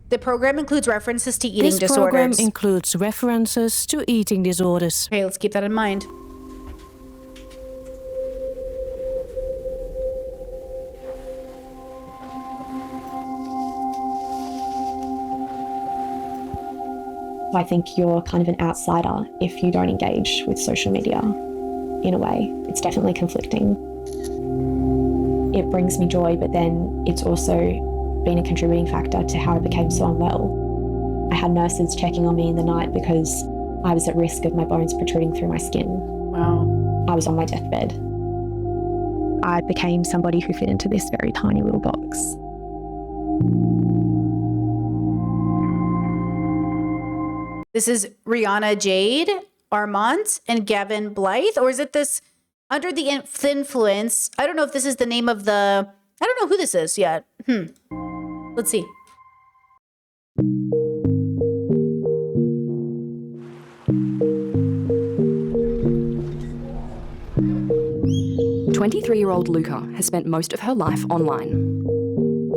The program includes references to eating This program disorders. includes references to eating disorders. Okay, let's keep that in mind. I think you're kind of an outsider if you don't engage with social media in a way. It's definitely conflicting. It brings me joy, but then it's also been a contributing factor to how I became so unwell. I had nurses checking on me in the night because I was at risk of my bones protruding through my skin. Wow. I was on my deathbed. I became somebody who fit into this very tiny little box. This is Rihanna Jade Armand and Gavin Blythe, or is it this under the influence? I don't know if this is the name of the, I don't know who this is yet. Let's see. "23-year-old Luca has spent most of her life online.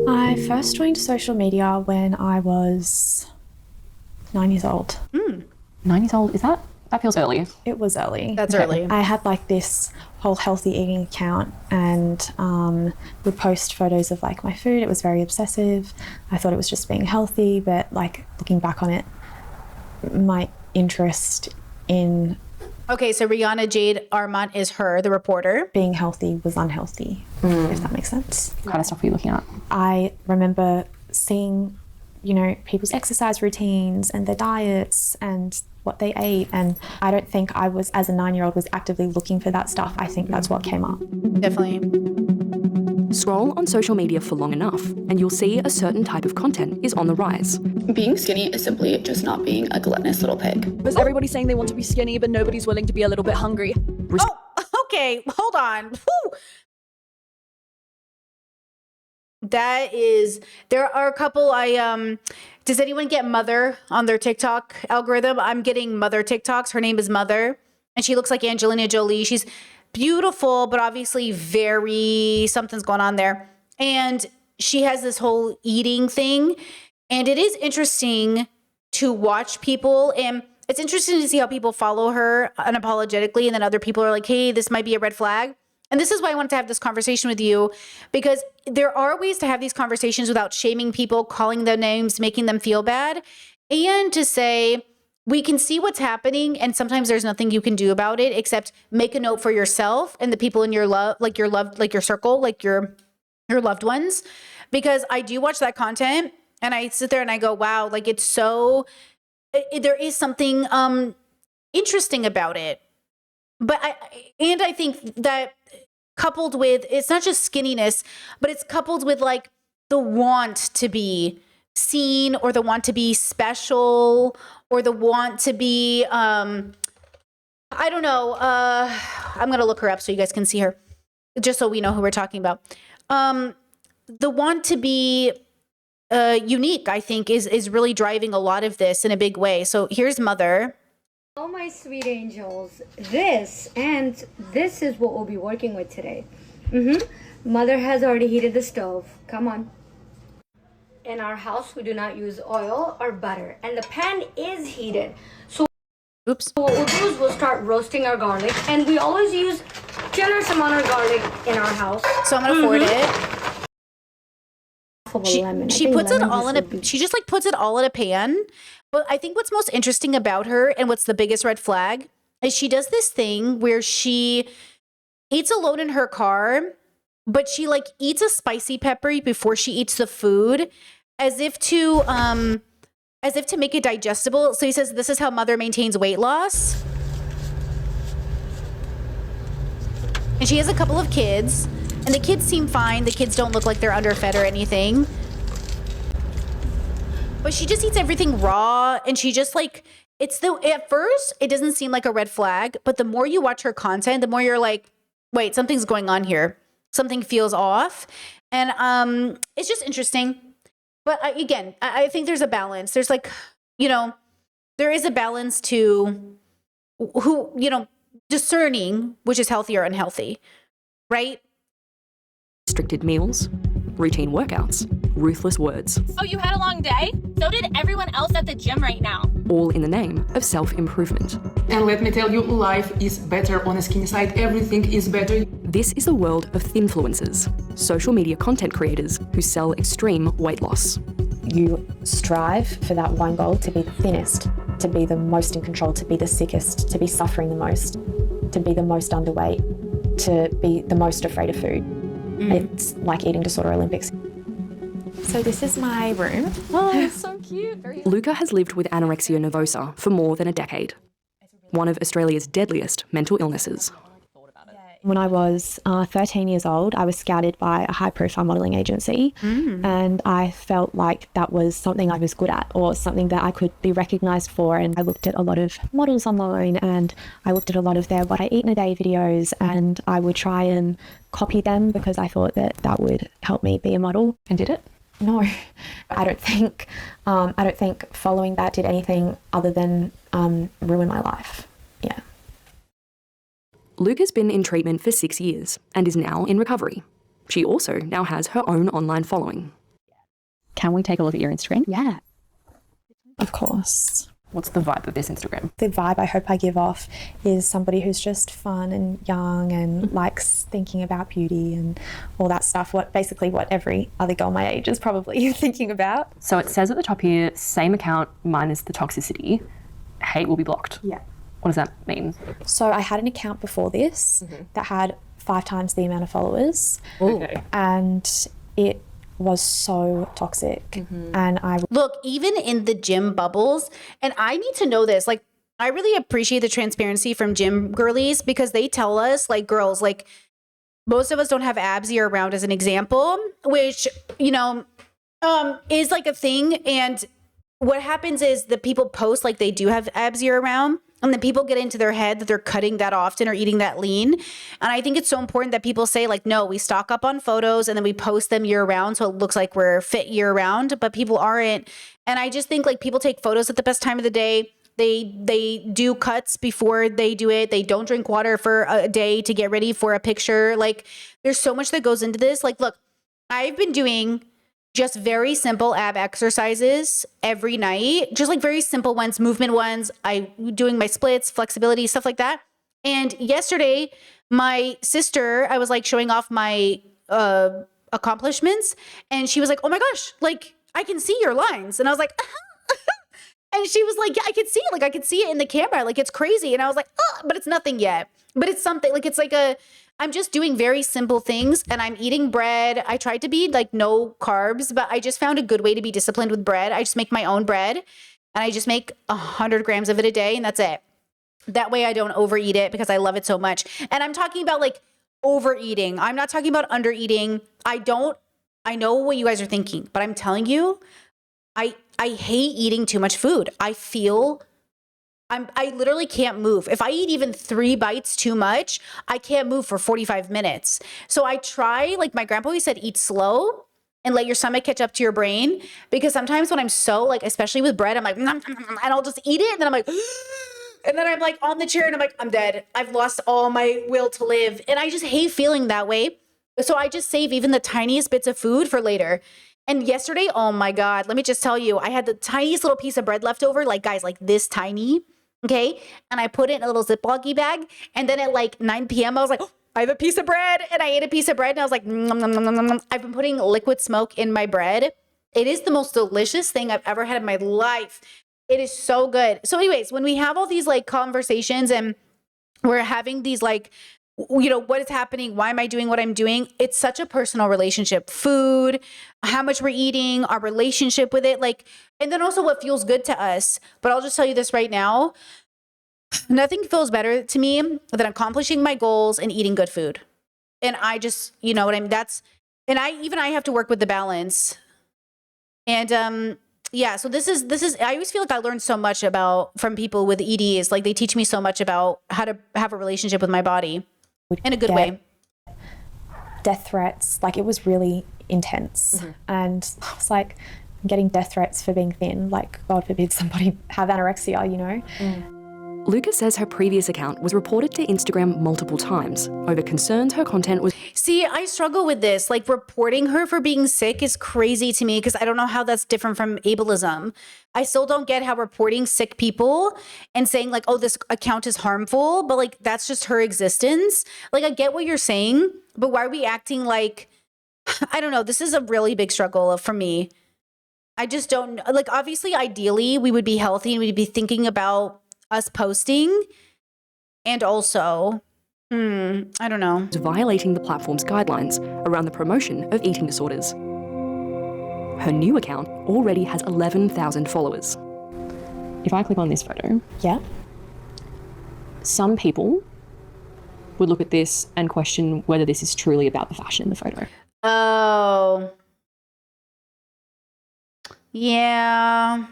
I first joined social media when I was 9 years old. 9 years old, that feels early. It was early. That's early. I had like this whole healthy eating account and would post photos of like my food. It was very obsessive. I thought it was just being healthy, but like looking back on it, my interest in Okay, so Rihanna Jade Armand is her, the reporter. being healthy was unhealthy, if that makes sense. What kind of stuff were you looking at? I remember seeing, you know, people's exercise routines and their diets and what they ate. And I don't think I was, as a 9-year-old, was actively looking for that stuff. I think that's what came up. Definitely. Scroll on social media for long enough, and you'll see a certain type of content is on the rise. Being skinny is simply just not being a gluttonous little pig. Because everybody's saying they want to be skinny, but nobody's willing to be a little bit hungry. Oh, okay, hold on. Whew. That is, there are a couple, does anyone get Mother on their TikTok algorithm? I'm getting Mother TikToks. Her name is Mother, and she looks like Angelina Jolie. She's beautiful, but obviously something's going on there. And she has this whole eating thing, and it is interesting to watch people, and it's interesting to see how people follow her unapologetically, and then other people are like, hey, this might be a red flag. And this is why I wanted to have this conversation with you, because there are ways to have these conversations without shaming people, calling them names, making them feel bad, and to say, we can see what's happening, and sometimes there's nothing you can do about it except make a note for yourself and the people in your your circle, like your loved ones. Because I do watch that content and I sit there and I go, wow, like it's so, there is something interesting about it. But I think that coupled with, it's not just skinniness, but it's coupled with like the want to be seen, or the want to be special, or the want to be, I don't know. I'm going to look her up so you guys can see her, just so we know who we're talking about. The want to be unique, I think, is really driving a lot of this in a big way. So here's Mother. Oh, my sweet angels, this is what we'll be working with today. Mother has already heated the stove. Come on. In our house, we do not use oil or butter, and the pan is heated. So Oops. what we'll do is we'll start roasting our garlic, and we always use generous amount of garlic in our house. So I'm going to forward it. Of a She lemon. I she think puts it lemon all in just would a, be- she just like puts it all in a pan. But I think what's most interesting about her, and what's the biggest red flag, is she does this thing where she eats alone in her car, but she like eats a spicy pepper before she eats the food, as if to make it digestible. So he says this is how Mother maintains weight loss. And she has a couple of kids, and the kids seem fine. The kids don't look like they're underfed or anything. But she just eats everything raw, and she just like, at first, it doesn't seem like a red flag, but the more you watch her content, the more you're like, wait, something's going on here. Something feels off. And it's just interesting. But I think there's a balance. There's like, there is a balance to who, discerning which is healthy or unhealthy, right? Restricted meals, routine workouts, ruthless words, Oh, you had a long day? So did everyone else at the gym right now. all in the name of self-improvement. And let me tell you, life is better on a skinny side. Everything is better. This is the world of thinfluencers, social media content creators who sell extreme weight loss. You strive for that one goal, to be the thinnest, to be the most in control, to be the sickest, to be suffering the most, to be the most underweight, to be the most afraid of food. It's like eating disorder Olympics. So this is my room. Oh, it's so cute. Luca has lived with anorexia nervosa for more than a decade, one of Australia's deadliest mental illnesses. When I was 13 years old, I was scouted by a high-profile modelling agency, and I felt like that was something I was good at, or something that I could be recognised for. And I looked at a lot of models online, and I looked at a lot of their what I eat in a day videos, and I would try and copy them because I thought that that would help me be a model. And did it? No, I don't think following that did anything other than ruin my life. Yeah. Luca's been in treatment for 6 years and is now in recovery. She also now has her own online following. Can we take a look at your Instagram? Yeah. Of course. What's the vibe of this Instagram? The vibe I hope I give off is somebody who's just fun and young and likes thinking about beauty and all that stuff. Basically what every other girl my age is probably thinking about. So it says at the top here, same account minus the toxicity. Hate will be blocked. Yeah. What does that mean? So I had an account before this that had 5 times the amount of followers. Okay. And it was so toxic. And I Look, even in the gym bubbles, and I need to know this, like, I really appreciate the transparency from gym girlies because they tell us, like, girls, like, most of us don't have abs year round, as an example, which, you know, is like a thing. And what happens is the people post like they do have abs year round. And then people get into their head that they're cutting that often or eating that lean. And I think it's so important that people say, like, no, we stock up on photos and then we post them year round so it looks like we're fit year round, but people aren't. And I just think, like, people take photos at the best time of the day. They do cuts before they do it. They don't drink water for a day to get ready for a picture. Like, there's so much that goes into this. Like, look, I've been doing just very simple ab exercises every night, just like very simple ones, movement ones. I doing my splits, flexibility, stuff like that. And yesterday, my sister, I was like showing off my accomplishments, and she was like, "Oh my gosh, like I can see your lines." And I was like, and she was like, "Yeah, I can see it. Like I can see it in the camera. Like it's crazy." And I was like, "Oh, but it's nothing yet. But it's something. Like it's like I'm just doing very simple things, and I'm eating bread. I tried to be like no carbs, but I just found a good way to be disciplined with bread. I just make my own bread, and I just make 100 grams of it a day, and that's it. That way I don't overeat it because I love it so much. And I'm talking about like overeating. I'm not talking about undereating. I know what you guys are thinking, but I'm telling you, I hate eating too much food. I literally can't move. If I eat even 3 bites too much, I can't move for 45 minutes. So I try, like my grandpa always said, eat slow and let your stomach catch up to your brain. Because sometimes when I'm so like, especially with bread, I'm like, nom, nom, nom, and I'll just eat it. And then I'm like, and then I'm like on the chair and I'm like, I'm dead. I've lost all my will to live. And I just hate feeling that way. So I just save even the tiniest bits of food for later. And yesterday, oh my God, let me just tell you, I had the tiniest little piece of bread left over, like guys, like this tiny. Okay. And I put it in a little Ziploc bag. And then at like 9 p.m., I was like, oh, I have a piece of bread. And I ate a piece of bread and I was like, nom, nom, nom, nom, nom. I've been putting liquid smoke in my bread. It is the most delicious thing I've ever had in my life. It is so good. So anyways, when we have all these like conversations and we're having these like, you know, what is happening? Why am I doing what I'm doing? It's such a personal relationship. Food, how much we're eating, our relationship with it, like, and then also what feels good to us. But I'll just tell you this right now. Nothing feels better to me than accomplishing my goals and eating good food. And I just, you know what I mean? I have to work with the balance. And, yeah, so this is, I always feel like I learned so much from people with EDs. Like they teach me so much about how to have a relationship with my body in a good way. Death threats, like it was really intense. And I was like, I'm getting death threats for being thin. Like, God forbid somebody have anorexia, you know? Luca says her previous account was reported to Instagram multiple times over concerns her content was. See, I struggle with this. Like, reporting her for being sick is crazy to me because I don't know how that's different from ableism. I still don't get how reporting sick people and saying like, oh, this account is harmful, but like, that's just her existence. Like, I get what you're saying, but why are we acting like, I don't know. This is a really big struggle for me. I just don't, like, obviously, ideally, we would be healthy and we'd be thinking about us posting. And also, I don't know. Violating the platform's guidelines around the promotion of eating disorders. Her new account already has 11,000 followers. If I click on this photo, Yeah. some people would look at this and question whether this is truly about the fashion in the photo. Oh. Yeah.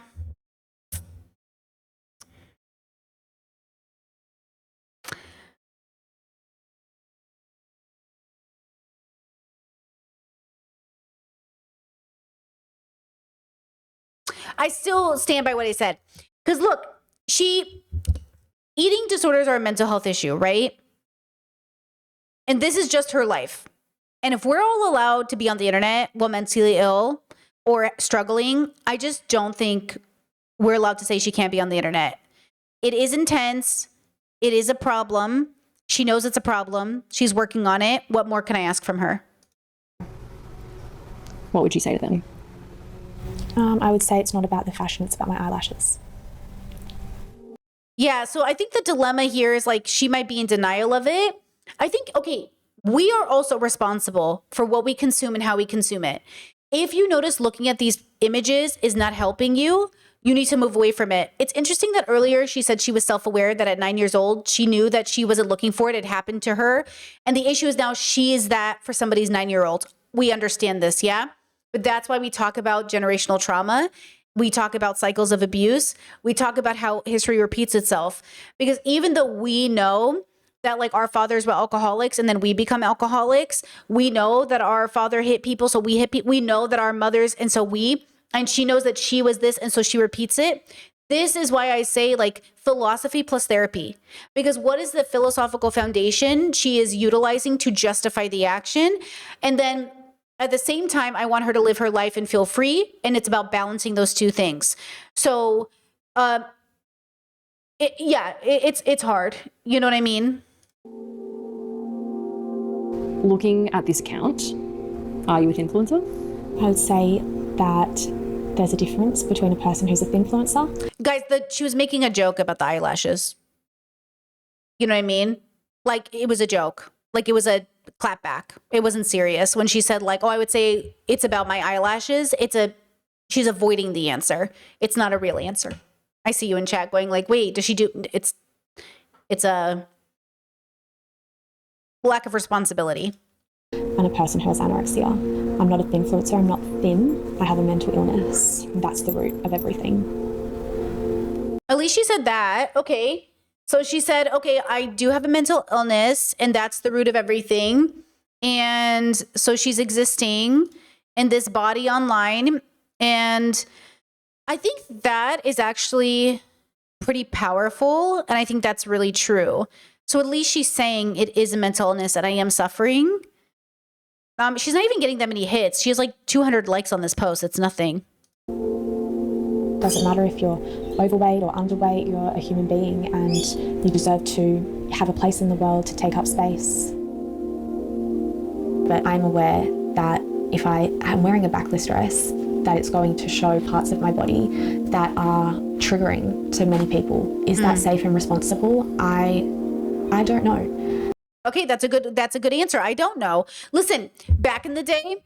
I still stand by what I said. Because look, eating disorders are a mental health issue, right? And this is just her life. And if we're all allowed to be on the internet while mentally ill or struggling, I just don't think we're allowed to say she can't be on the internet. It is intense. It is a problem. She knows it's a problem. She's working on it. What more can I ask from her? What would you say to them? I would say it's not about the fashion, it's about my eyelashes. Yeah, so I think the dilemma here is like she might be in denial of it. I think, okay, we are also responsible for what we consume and how we consume it. If you notice looking at these images is not helping you, you need to move away from it. It's interesting that earlier she said she was self-aware that at 9 years old, she knew that she wasn't looking for it. It happened to her. And the issue is now she is that for somebody's 9-year-old. We understand this, yeah? But that's why we talk about generational trauma. We talk about cycles of abuse. We talk about how history repeats itself. Because even though we know that like our fathers were alcoholics and then we become alcoholics, we know that our father hit people, so we hit people. We know that our mothers, and so and she knows that she was this, and so she repeats it. This is why I say like philosophy plus therapy. Because what is the philosophical foundation she is utilizing to justify the action? And then at the same time, I want her to live her life and feel free. And it's about balancing those two things. So, it's hard. You know what I mean? Looking at this account, are you an influencer? I would say that there's a difference between a person who's an influencer. Guys, she was making a joke about the eyelashes. You know what I mean? Like, it was a joke. Like, it was a clapback. It wasn't serious. When she said like, oh, I would say it's about my eyelashes, she's avoiding the answer. It's not a real answer. I see you in chat going like, wait, does she do, it's a lack of responsibility. I'm a person who has anorexia. I'm not a influencer, I'm not thin. I have a mental illness. And that's the root of everything. At least she said that. Okay. So she said, okay, I do have a mental illness and that's the root of everything. And so she's existing in this body online. And I think that is actually pretty powerful. And I think that's really true. So at least she's saying it is a mental illness that I am suffering. She's not even getting that many hits. She has like 200 likes on this post. It's nothing. Doesn't matter if you're overweight or underweight, you're a human being and you deserve to have a place in the world, to take up space. But I'm aware that if I am wearing a backless dress, that it's going to show parts of my body that are triggering to many people. Is that safe and responsible? I don't know. Okay, that's a good answer. I don't know. Listen, back in the day,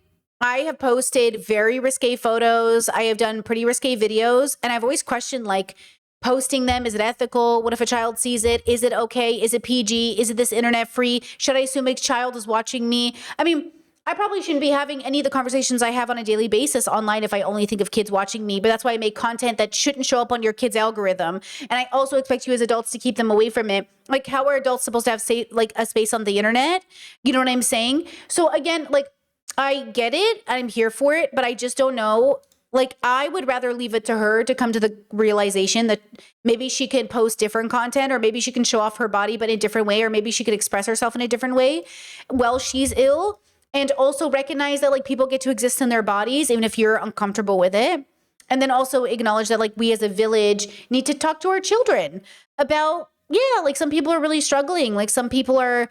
I have posted very risque photos. I have done pretty risque videos, and I've always questioned like posting them. Is it ethical? What if a child sees it? Is it okay? Is it PG? Is it this internet free? Should I assume a child is watching me? I mean, I probably shouldn't be having any of the conversations I have on a daily basis online if I only think of kids watching me, but that's why I make content that shouldn't show up on your kid's algorithm. And I also expect you as adults to keep them away from it. Like, how are adults supposed to have a space on the internet? You know what I'm saying? So again, like, I get it. I'm here for it, but I just don't know Like, I would rather leave it to her to come to the realization that maybe she can post different content, or maybe she can show off her body, but in a different way, or maybe she could express herself in a different way while she's ill. And also recognize that like people get to exist in their bodies, even if you're uncomfortable with it. And then also acknowledge that like we as a village need to talk to our children about, yeah, like some people are really struggling. Like some people are,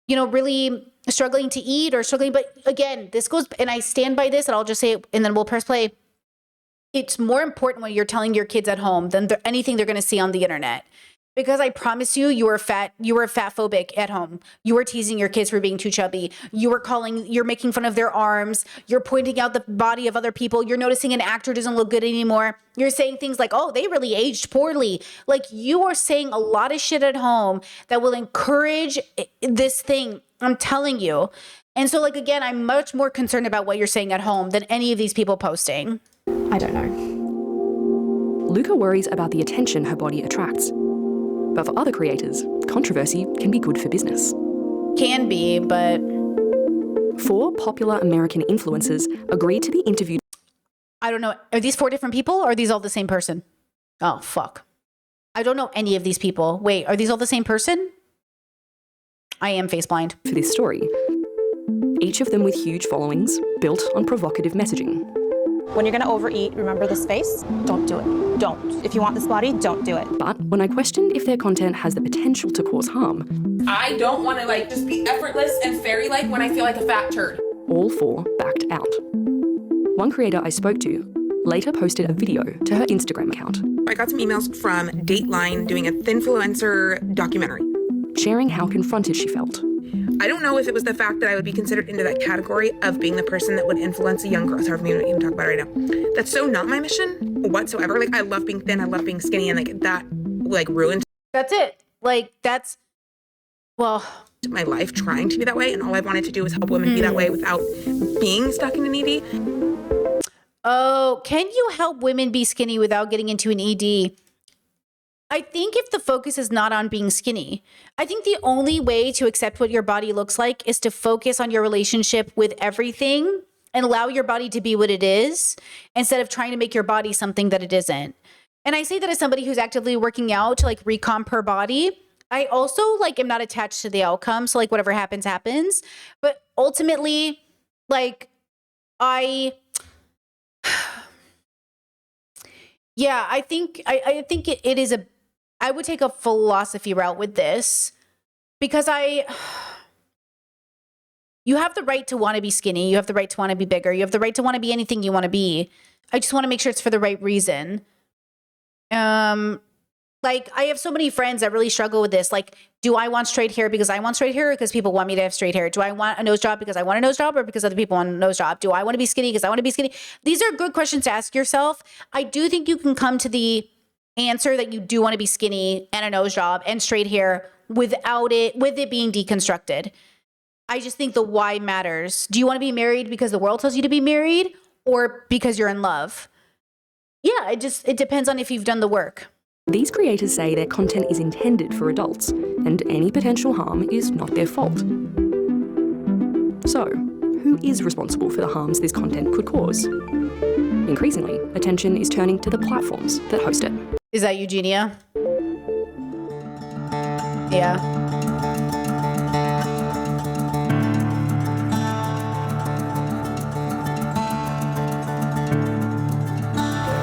you know, really struggling to eat or struggling. But again, this goes, and I stand by this, and I'll just say it, and then we'll press play. It's more important when you're telling your kids at home than anything they're going to see on the internet. Because I promise you, you were fat phobic at home. You were teasing your kids for being too chubby. You're making fun of their arms. You're pointing out the body of other people. You're noticing an actor doesn't look good anymore. You're saying things like, oh, they really aged poorly. Like, you are saying a lot of shit at home that will encourage this thing. I'm telling you. And so, like, again, I'm much more concerned about what you're saying at home than any of these people posting. I don't know. Luca worries about the attention her body attracts. But for other creators, controversy can be good for business. Can be, but... 4 popular American influencers agreed to be interviewed. I don't know. Are these 4 different people, or are these all the same person? Oh, fuck. I don't know any of these people. Wait, are these all the same person? I am face blind. For this story, each of them with huge followings built on provocative messaging. When you're going to overeat, remember the space. Don't do it. Don't. If you want this body, don't do it. But when I questioned if their content has the potential to cause harm, I don't want to like just be effortless and fairy-like when I feel like a fat turd. all 4 backed out. One creator I spoke to later posted a video to her Instagram account. I got some emails from Dateline doing a Thinfluencer documentary, sharing how confronted she felt. I don't know if it was the fact that I would be considered into that category of being the person that would influence a young girl. However you even talk about it right now. That's so not my mission whatsoever. Like, I love being thin, I love being skinny, and like that like ruined. That's it. Like, that's, well, my life trying to be that way, and all I wanted to do was help women be that way without being stuck in an ED. Oh, can you help women be skinny without getting into an ED? I think if the focus is not on being skinny, I think the only way to accept what your body looks like is to focus on your relationship with everything and allow your body to be what it is instead of trying to make your body something that it isn't. And I say that as somebody who's actively working out to like recomp her body. I also like am not attached to the outcome. So like whatever happens, happens. But ultimately, like yeah, I think it is a, I would take a philosophy route with this because you have the right to want to be skinny. You have the right to want to be bigger. You have the right to want to be anything you want to be. I just want to make sure it's for the right reason. Like I have so many friends that really struggle with this. Like, do I want straight hair because I want straight hair or because people want me to have straight hair? Do I want a nose job because I want a nose job or because other people want a nose job? Do I want to be skinny because I want to be skinny? These are good questions to ask yourself. I do think you can come to the answer that you do want to be skinny and a nose job and straight hair with it being deconstructed. I just think the why matters. Do you want to be married because the world tells you to be married or because you're in love? Yeah, it depends on if you've done the work. These creators say their content is intended for adults, and any potential harm is not their fault. So, who is responsible for the harms this content could cause? Increasingly, attention is turning to the platforms that host it. Is that Eugenia? Yeah.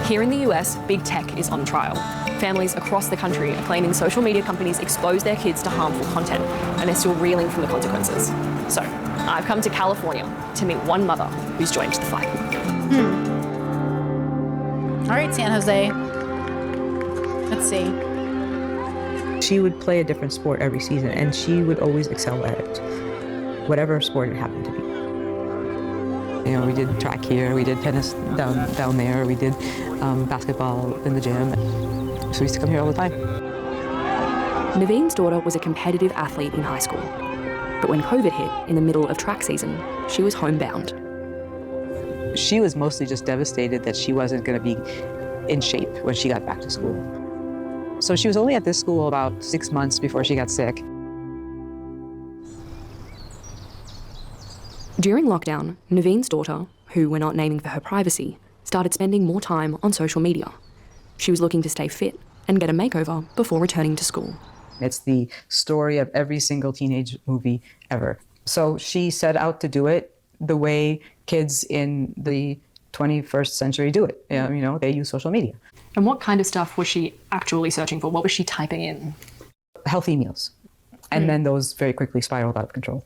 Here in the US, big tech is on trial. Families across the country are claiming social media companies expose their kids to harmful content, and they're still reeling from the consequences. So, I've come to California to meet one mother who's joined the fight. All right, San Jose. Let's see. She would play a different sport every season, and she would always excel at it, whatever sport it happened to be. You know, we did track here, we did tennis down there, we did basketball in the gym. So we used to come here all the time. Naveen's daughter was a competitive athlete in high school. But when COVID hit in the middle of track season, she was homebound. She was mostly just devastated that she wasn't going to be in shape when she got back to school. So she was only at this school about 6 months before she got sick. During lockdown, Naveen's daughter, who we're not naming for her privacy, started spending more time on social media. She was looking to stay fit and get a makeover before returning to school. It's the story of every single teenage movie ever. So she set out to do it the way kids in the 21st century do it. You know, they use social media. And what kind of stuff was she actually searching for? What was she typing in? Healthy meals. And then those very quickly spiraled out of control.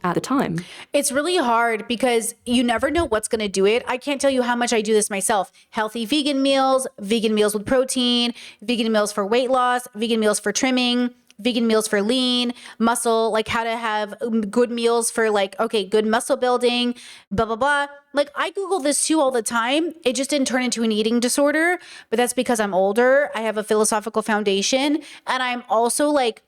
At the time, it's really hard because you never know what's going to do it. I can't tell you how much I do this myself. Healthy vegan meals with protein, vegan meals for weight loss, vegan meals for trimming, vegan meals for lean, muscle, like how to have good meals for like, okay, good muscle building, blah, blah, blah. Like I Google this too all the time. It just didn't turn into an eating disorder, but that's because I'm older. I have a philosophical foundation. And I'm also like,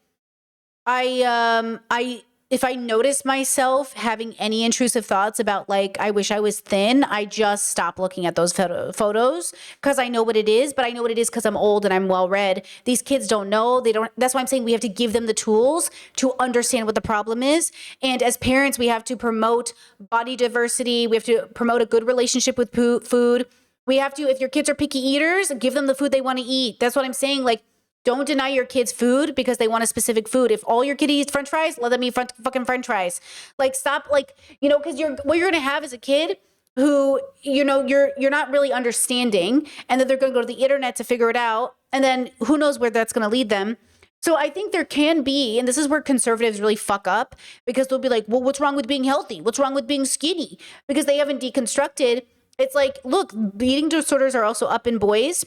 if I notice myself having any intrusive thoughts about like, I wish I was thin, I just stop looking at those photos because I know what it is, but I know what it is because I'm old and I'm well read. These kids don't know. That's why I'm saying we have to give them the tools to understand what the problem is. And as parents, we have to promote body diversity. We have to promote a good relationship with food. We have to, if your kids are picky eaters, give them the food they want to eat. That's what I'm saying. Like, don't deny your kids food because they want a specific food. If all your kid eats French fries, let them eat fucking French fries. Like stop, like, you know, because what you're gonna have is a kid who, you know, you're not really understanding, and then they're gonna go to the internet to figure it out, and then who knows where that's gonna lead them. So I think there can be, and this is where conservatives really fuck up, because they'll be like, well, what's wrong with being healthy? What's wrong with being skinny? Because they haven't deconstructed. It's like, look, eating disorders are also up in boys.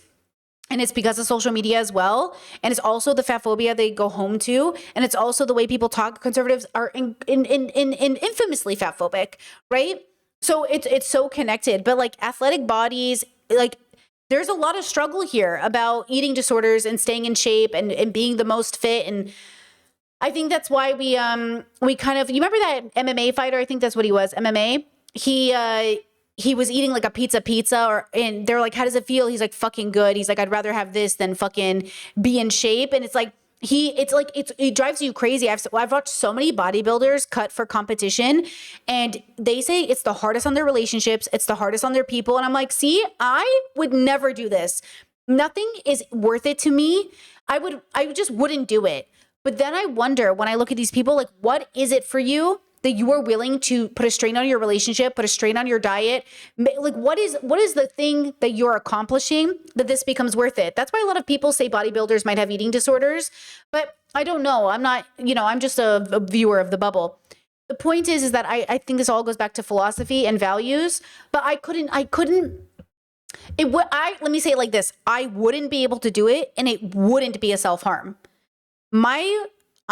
And it's because of social media as well. And it's also the fat phobia they go home to. And it's also the way people talk. Conservatives are infamously fat phobic, right? So it's so connected. But like athletic bodies, like there's a lot of struggle here about eating disorders and staying in shape and being the most fit. And I think that's why we kind of, you remember that MMA fighter? I think that's what he was, MMA. He was eating like a pizza and they're like, how does it feel? He's like, fucking good. He's like, I'd rather have this than fucking be in shape. And it's like, it drives you crazy. I've watched so many bodybuilders cut for competition, and they say it's the hardest on their relationships. It's the hardest on their people. And I'm like, see, I would never do this. Nothing is worth it to me. I just wouldn't do it. But then I wonder when I look at these people, like, what is it for you that you are willing to put a strain on your relationship, put a strain on your diet? Like, what is the thing that you're accomplishing that this becomes worth it? That's why a lot of people say bodybuilders might have eating disorders, but I don't know. I'm not, I'm just a viewer of the bubble. The point is that I think this all goes back to philosophy and values, but let me say it like this. I wouldn't be able to do it, and it wouldn't be a self-harm.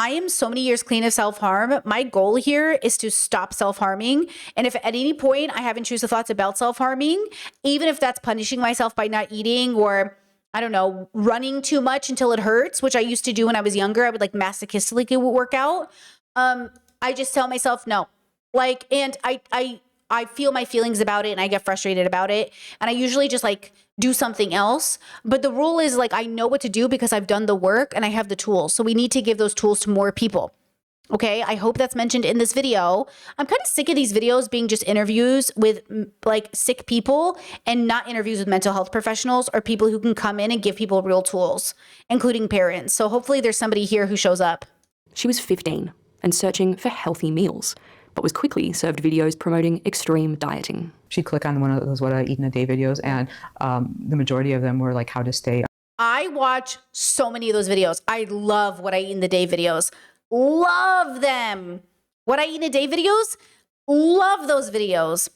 I am so many years clean of self-harm. My goal here is to stop self-harming. And if at any point I have intrusive thoughts about self-harming, even if that's punishing myself by not eating or, I don't know, running too much until it hurts, which I used to do when I was younger, I would like masochistically work out. I just tell myself no. Like, and I feel my feelings about it and I get frustrated about it. And I usually just like do something else. But the rule is like, I know what to do because I've done the work and I have the tools. So we need to give those tools to more people. Okay. I hope that's mentioned in this video. I'm kind of sick of these videos being just interviews with like sick people and not interviews with mental health professionals or people who can come in and give people real tools, including parents. So hopefully there's somebody here who shows up. She was 15 and searching for healthy meals, but was quickly served videos promoting extreme dieting. She'd click on one of those what I eat in a day videos, and the majority of them were like how to stay. I watch so many of those videos. I love what I eat in the day videos. Love them. What I eat in a day videos, love those videos.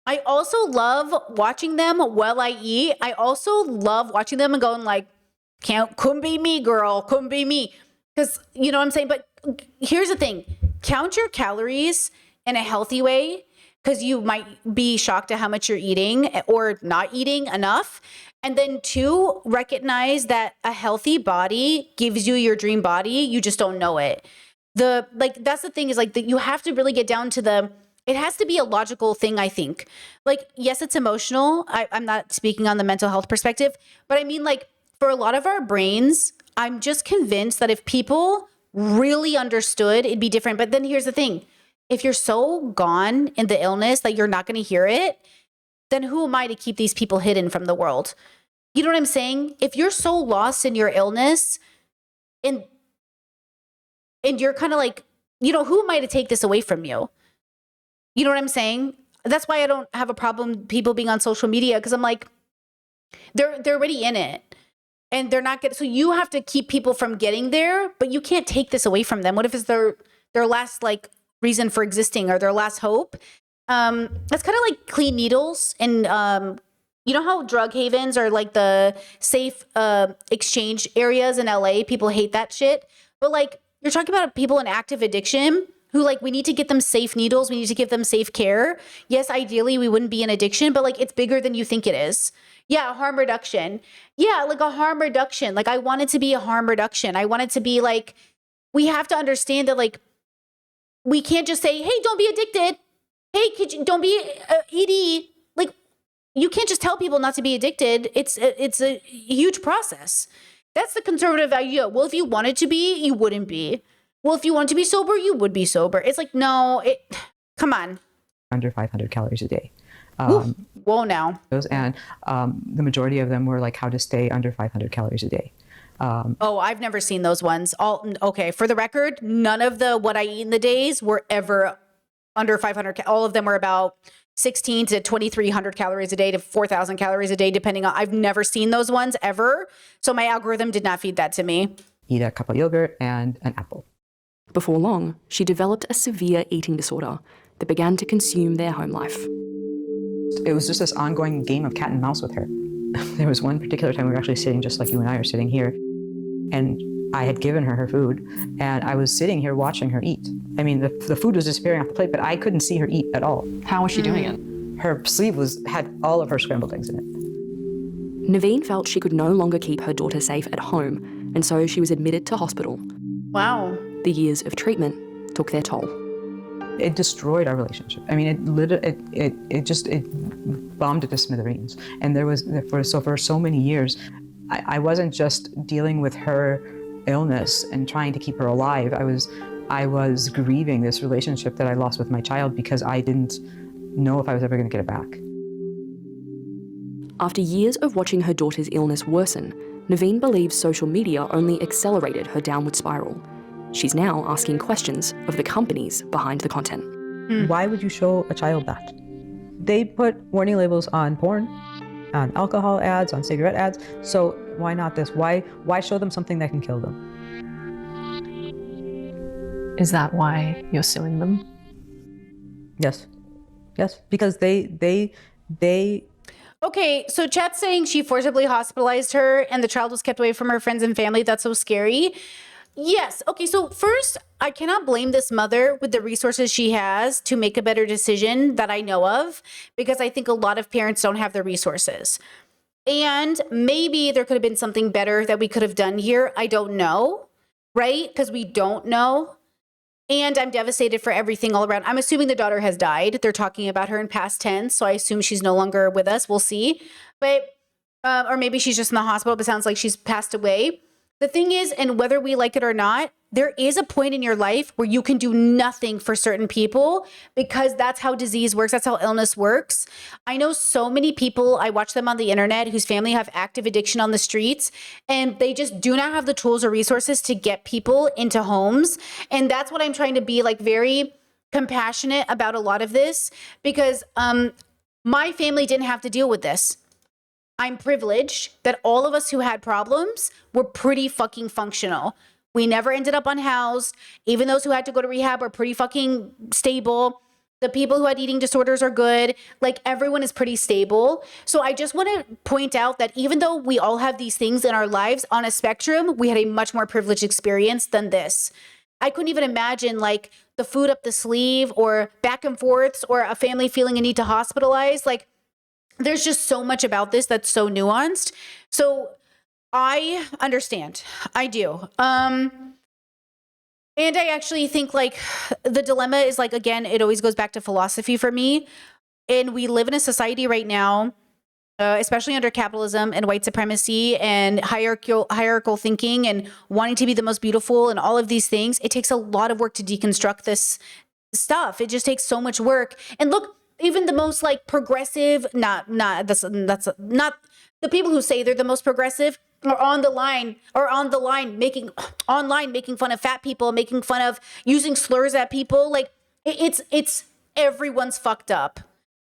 I also love watching them while I eat. I also love watching them and going like, couldn't be me, girl, couldn't be me. Because you know what I'm saying? But here's the thing. Count your calories in a healthy way, because you might be shocked at how much you're eating or not eating enough. And then 2, recognize that a healthy body gives you your dream body. You just don't know it. That's the thing is like you have to really get down to it has to be a logical thing, I think. Like, yes, it's emotional. I'm not speaking on the mental health perspective, but I mean like for a lot of our brains, I'm just convinced that if people really understood, it'd be different. But then here's the thing. If you're so gone in the illness that you're not going to hear it, then who am I to keep these people hidden from the world? You know what I'm saying? If you're so lost in your illness and you're kind of like, you know, who am I to take this away from you? You know what I'm saying? That's why I don't have a problem people being on social media, because I'm like, they're already in it and they're not getting, so you have to keep people from getting there, but you can't take this away from them. What if it's their last like reason for existing or their last hope? That's kind of like clean needles and you know how drug havens are like the safe exchange areas in LA? People hate that shit. But like, you're talking about people in active addiction who like, we need to get them safe needles. We need to give them safe care. Yes, ideally we wouldn't be in addiction, but like it's bigger than you think it is. Yeah, harm reduction. Yeah, like a harm reduction. Like I want it to be a harm reduction. I want it to be like, we have to understand that like, we can't just say, hey, don't be addicted. Hey, don't be ED. Like, you can't just tell people not to be addicted. It's a huge process. That's the conservative idea. Well, if you wanted to be, you wouldn't be. Well, if you want to be sober, you would be sober. It's like, no, come on. Under 500 calories a day. Whoa, now. And the majority of them were like how to stay under 500 calories a day. I've never seen those ones. Okay, for the record, none of the what I eat in the days were ever under 500. All of them were about 16 to 2,300 calories a day to 4,000 calories a day, depending on, I've never seen those ones ever. So my algorithm did not feed that to me. Eat a cup of yogurt and an apple. Before long, she developed a severe eating disorder that began to consume their home life. It was just this ongoing game of cat and mouse with her. There was one particular time we were actually sitting just like you and I are sitting here, and I had given her food, and I was sitting here watching her eat. I mean, the food was disappearing off the plate, but I couldn't see her eat at all. How was she doing it? Her sleeve had all of her scrambled eggs in it. Naveen felt she could no longer keep her daughter safe at home, and so she was admitted to hospital. Wow. The years of treatment took their toll. It destroyed our relationship. I mean, it bombed it to smithereens. And there was, for so many years, I wasn't just dealing with her illness and trying to keep her alive. I was grieving this relationship that I lost with my child because I didn't know if I was ever going to get it back. After years of watching her daughter's illness worsen, Naveen believes social media only accelerated her downward spiral. She's now asking questions of the companies behind the content. Why would you show a child that? They put warning labels on porn, on alcohol ads, on cigarette ads. So why not this? Why show them something that can kill them? Is that why you're suing them? Yes, because they. Okay, so chat's saying she forcibly hospitalized her and the child was kept away from her friends and family. That's so scary. Yes. Okay, so first, I cannot blame this mother with the resources she has to make a better decision that I know of, because I think a lot of parents don't have the resources. And maybe there could have been something better that we could have done here. I don't know, right? Because we don't know. And I'm devastated for everything all around. I'm assuming the daughter has died. They're talking about her in past tense, so I assume she's no longer with us. We'll see. But, or maybe she's just in the hospital, but it sounds like she's passed away. The thing is, and whether we like it or not, there is a point in your life where you can do nothing for certain people, because that's how disease works. That's how illness works. I know so many people, I watch them on the internet, whose family have active addiction on the streets, and they just do not have the tools or resources to get people into homes. And that's what I'm trying to be like very compassionate about a lot of this, because my family didn't have to deal with this. I'm privileged that all of us who had problems were pretty fucking functional. We never ended up unhoused. Even those who had to go to rehab are pretty fucking stable. The people who had eating disorders are good. Like, everyone is pretty stable. So I just want to point out that even though we all have these things in our lives on a spectrum, we had a much more privileged experience than this. I couldn't even imagine like the food up the sleeve or back and forths or a family feeling a need to hospitalize. Like, there's just so much about this that's so nuanced. So I understand. I do. And I actually think like the dilemma is like, again, it always goes back to philosophy for me. And we live in a society right now, especially under capitalism and white supremacy and hierarchical thinking and wanting to be the most beautiful and all of these things. It takes a lot of work to deconstruct this stuff. It just takes so much work. And look, even the most like progressive, not that's not the people who say they're the most progressive are on the line making fun of fat people, making fun of using slurs at people. Like it's everyone's fucked up.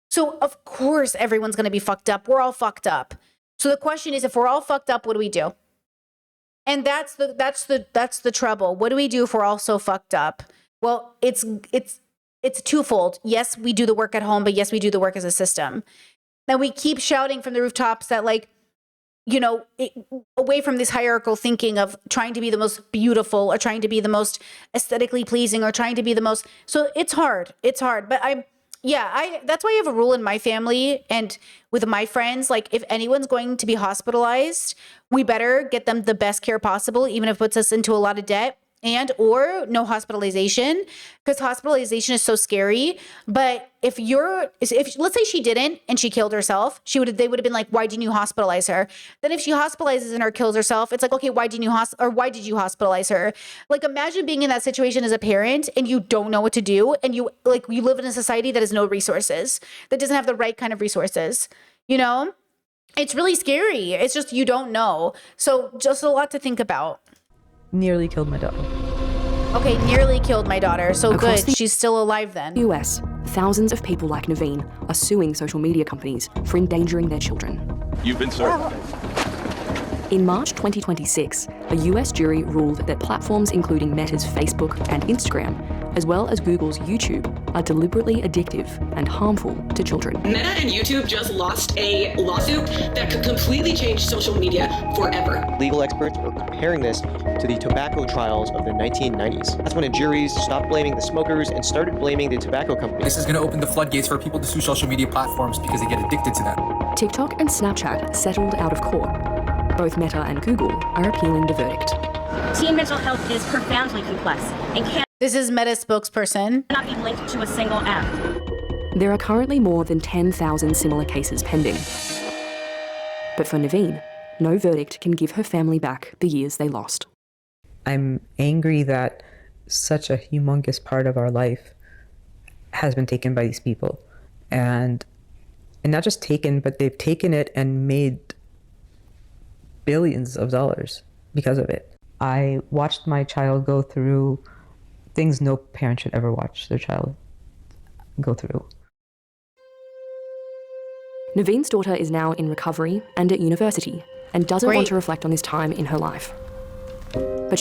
So of course everyone's going to be fucked up. We're all fucked up. So the question is, if we're all fucked up, what do we do? And that's the trouble. What do we do if we're all so fucked up? Well, it's twofold. Yes, we do the work at home, but yes, we do the work as a system. Now we keep shouting from the rooftops that, like, you know, away from this hierarchical thinking of trying to be the most beautiful or trying to be the most aesthetically pleasing or trying to be the most. So it's hard. It's hard. But that's why I have a rule in my family and with my friends. Like, if anyone's going to be hospitalized, we better get them the best care possible, even if it puts us into a lot of debt, and or no hospitalization, because hospitalization is so scary. But if let's say she didn't and she killed herself, they would have been like, why didn't you hospitalize her? Then if she hospitalizes and or kills herself, it's like, okay, why did you hospitalize her? Like, imagine being in that situation as a parent and you don't know what to do, and you live in a society that has no resources, that doesn't have the right kind of resources, you know? It's really scary. It's just, you don't know. So just a lot to think about. Nearly killed my daughter. Okay, nearly killed my daughter. So Across good. She's still alive then. US, thousands of people like Naveen are suing social media companies for endangering their children. You've been served. In March 2026, a US jury ruled that platforms including Meta's Facebook and Instagram, as well as Google's YouTube, are deliberately addictive and harmful to children. Meta and YouTube just lost a lawsuit that could completely change social media forever. Legal experts were comparing this to the tobacco trials of the 1990s. That's when juries stopped blaming the smokers and started blaming the tobacco companies. This is going to open the floodgates for people to sue social media platforms because they get addicted to them. TikTok and Snapchat settled out of court. Both Meta and Google are appealing the verdict. Teen mental health is profoundly complex and This is Meta spokesperson. cannot be linked to a single app. There are currently more than 10,000 similar cases pending. But for Naveen, no verdict can give her family back the years they lost. I'm angry that such a humongous part of our life has been taken by these people. And not just taken, but they've taken it and made billions of dollars because of it. I watched my child go through things no parent should ever watch their child go through. Naveen's daughter is now in recovery and at university and doesn't Great. want to reflect on this time in her life.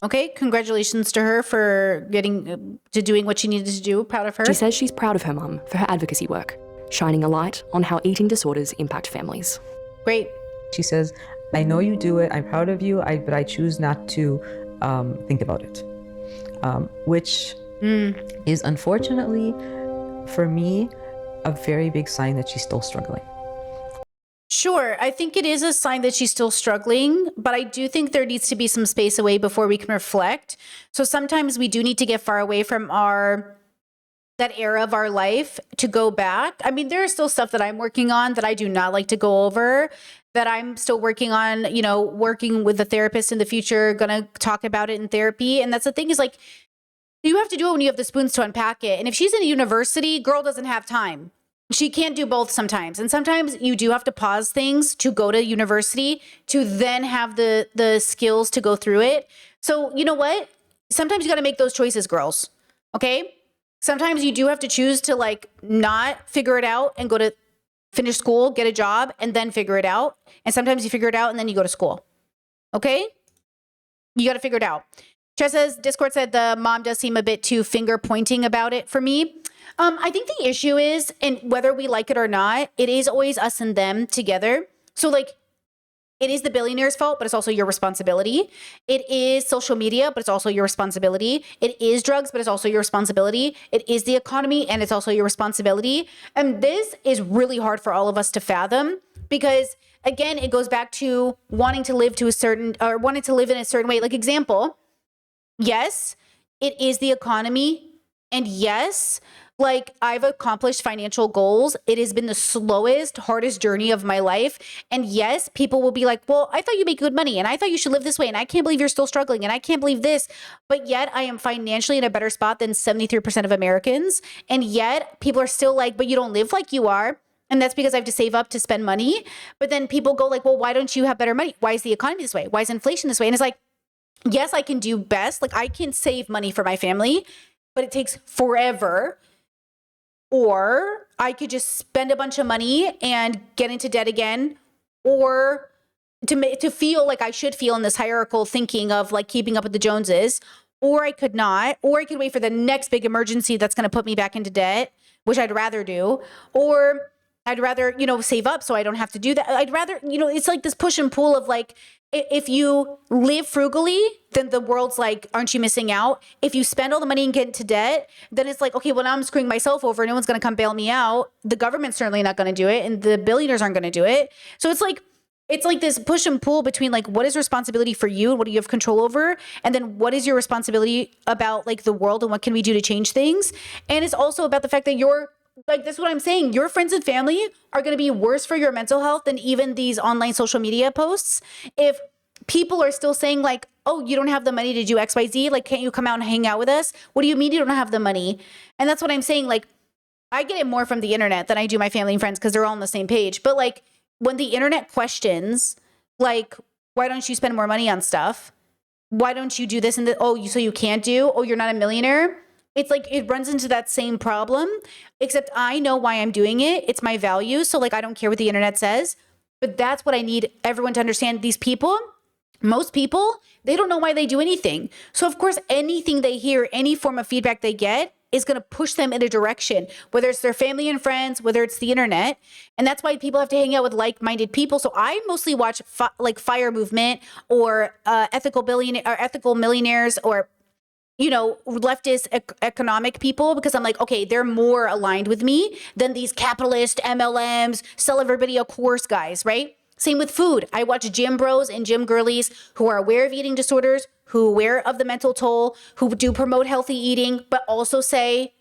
Okay, congratulations to her for getting to doing what she needed to do. Proud of her. She says she's proud of her mum for her advocacy work, shining a light on how eating disorders impact families. Great. She says, I know you do it, I'm proud of you, but I choose not to think about it. Which is unfortunately, for me, a very big sign that she's still struggling. Sure, I think it is a sign that she's still struggling, but I do think there needs to be some space away before we can reflect. So sometimes we do need to get far away from that era of our life to go back. I mean, there is still stuff that I'm working on that I do not like to go over, that I'm still working on, you know, working with a therapist in the future, gonna talk about it in therapy. And that's the thing, is like, you have to do it when you have the spoons to unpack it. And if she's in a university, girl doesn't have time. She can't do both sometimes. And sometimes you do have to pause things to go to university to then have the skills to go through it. So you know what? Sometimes you got to make those choices, girls. Okay? Sometimes you do have to choose to like not figure it out and go to finish school, get a job, and then figure it out. And sometimes you figure it out and then you go to school. Okay? You got to figure it out. Chess says, Discord said the mom does seem a bit too finger pointing about it for me. I think the issue is, and whether we like it or not, it is always us and them together. So like, it is the billionaire's fault, but it's also your responsibility. It is social media, but it's also your responsibility. It is drugs, but it's also your responsibility. It is the economy, and it's also your responsibility. And this is really hard for all of us to fathom because, again, it goes back to wanting to live in a certain way. Like, example, yes, it is the economy. And yes, Like, I've accomplished financial goals. It has been the slowest, hardest journey of my life. And yes, people will be like, well, I thought you make good money and I thought you should live this way. And I can't believe you're still struggling. And I can't believe this. But yet I am financially in a better spot than 73% of Americans. And yet people are still like, but you don't live like you are. And that's because I have to save up to spend money. But then people go like, well, why don't you have better money? Why is the economy this way? Why is inflation this way? And it's like, yes, I can do best. Like, I can save money for my family, but it takes forever. Or I could just spend a bunch of money and get into debt again, or to feel like I should feel in this hierarchical thinking of like keeping up with the Joneses, or I could not, or I could wait for the next big emergency that's going to put me back into debt, which I'd rather do, or I'd rather, save up so I don't have to do that. I'd rather, it's like this push and pull of like, if you live frugally, then the world's like, aren't you missing out? If you spend all the money and get into debt, then it's like, okay, well, now I'm screwing myself over. No one's going to come bail me out. The government's certainly not going to do it. And the billionaires aren't going to do it. So it's like this push and pull between like, what is responsibility for you and what do you have control over? And then what is your responsibility about like the world and what can we do to change things? And it's also about the fact that like, this is what I'm saying. Your friends and family are going to be worse for your mental health than even these online social media posts. If people are still saying like, oh, you don't have the money to do XYZ. Like, can't you come out and hang out with us? What do you mean you don't have the money? And that's what I'm saying. Like, I get it more from the internet than I do my family and friends because they're all on the same page. But like, when the internet questions, like, why don't you spend more money on stuff? Why don't you do this and that? Oh, so you can't do? Oh, you're not a millionaire? It's like, it runs into that same problem, except I know why I'm doing it. It's my value. So like, I don't care what the internet says, but that's what I need everyone to understand. These people, most people, they don't know why they do anything. So of course, anything they hear, any form of feedback they get is going to push them in a direction, whether it's their family and friends, whether it's the internet. And that's why people have to hang out with like-minded people. So I mostly watch like Fire Movement or ethical millionaires or leftist economic people, because I'm like, okay, they're more aligned with me than these capitalist MLMs, sell everybody a course guys, right? Same with food. I watch gym bros and gym girlies who are aware of eating disorders, who are aware of the mental toll, who do promote healthy eating, but also say,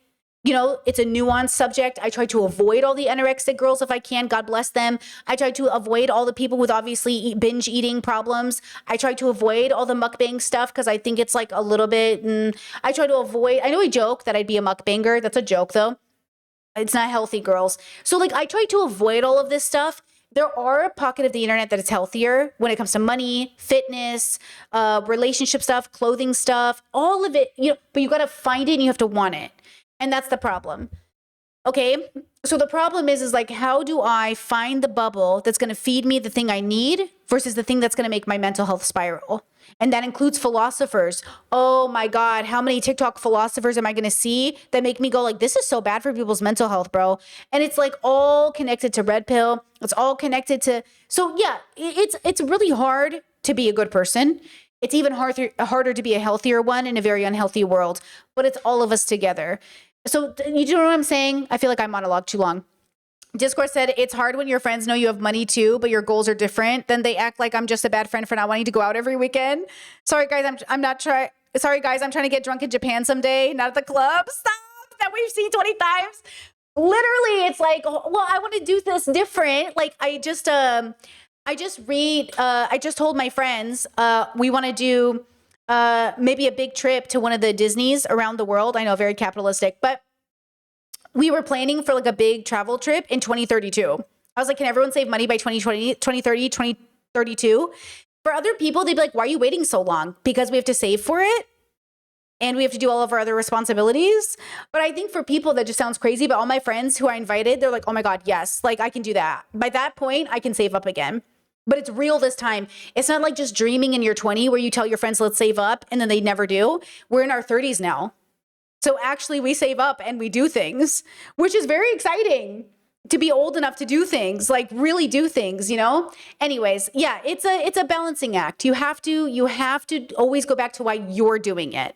it's a nuanced subject. I try to avoid all the anorexic girls if I can. God bless them. I try to avoid all the people with obviously binge eating problems. I try to avoid all the mukbang stuff because I think it's like a little bit. I try to avoid. I know I joke that I'd be a mukbanger. That's a joke though. It's not healthy, girls. So like, I try to avoid all of this stuff. There are a pocket of the internet that is healthier when it comes to money, fitness, relationship stuff, clothing stuff, all of it. But you got to find it and you have to want it. And that's the problem. Okay. So the problem is like, how do I find the bubble that's going to feed me the thing I need versus the thing that's going to make my mental health spiral? And that includes philosophers. Oh my God, how many TikTok philosophers am I going to see that make me go like, this is so bad for people's mental health, bro. And it's like all connected to red pill. It's all connected to, so yeah, it's really hard to be a good person. It's even harder to be a healthier one in a very unhealthy world, but it's all of us together. So you know what I'm saying? I feel like I monologued too long. Discourse said, it's hard when your friends know you have money too, but your goals are different. Then they act like I'm just a bad friend for not wanting to go out every weekend. Sorry guys, Sorry guys, I'm trying to get drunk in Japan someday, not at the club. Stop! That we've seen 20 times. Literally, it's like, well, I want to do this different. Like I just told my friends, we want to do maybe a big trip to one of the Disneys around the world. I know, very capitalistic, but we were planning for like a big travel trip in 2032. I was like, can everyone save money by 2020, 2030, 2032? For other people, they'd be like, why are you waiting so long? Because we have to save for it. And we have to do all of our other responsibilities. But I think for people that just sounds crazy, but all my friends who I invited, they're like, oh my God, yes, like I can do that. By that point, I can save up again. But it's real this time. It's not like just dreaming in your 20 where you tell your friends, let's save up, and then they never do. We're in our 30s now. So actually we save up and we do things, which is very exciting to be old enough to do things, like really do things, Anyways, yeah, it's a balancing act. You have to always go back to why you're doing it.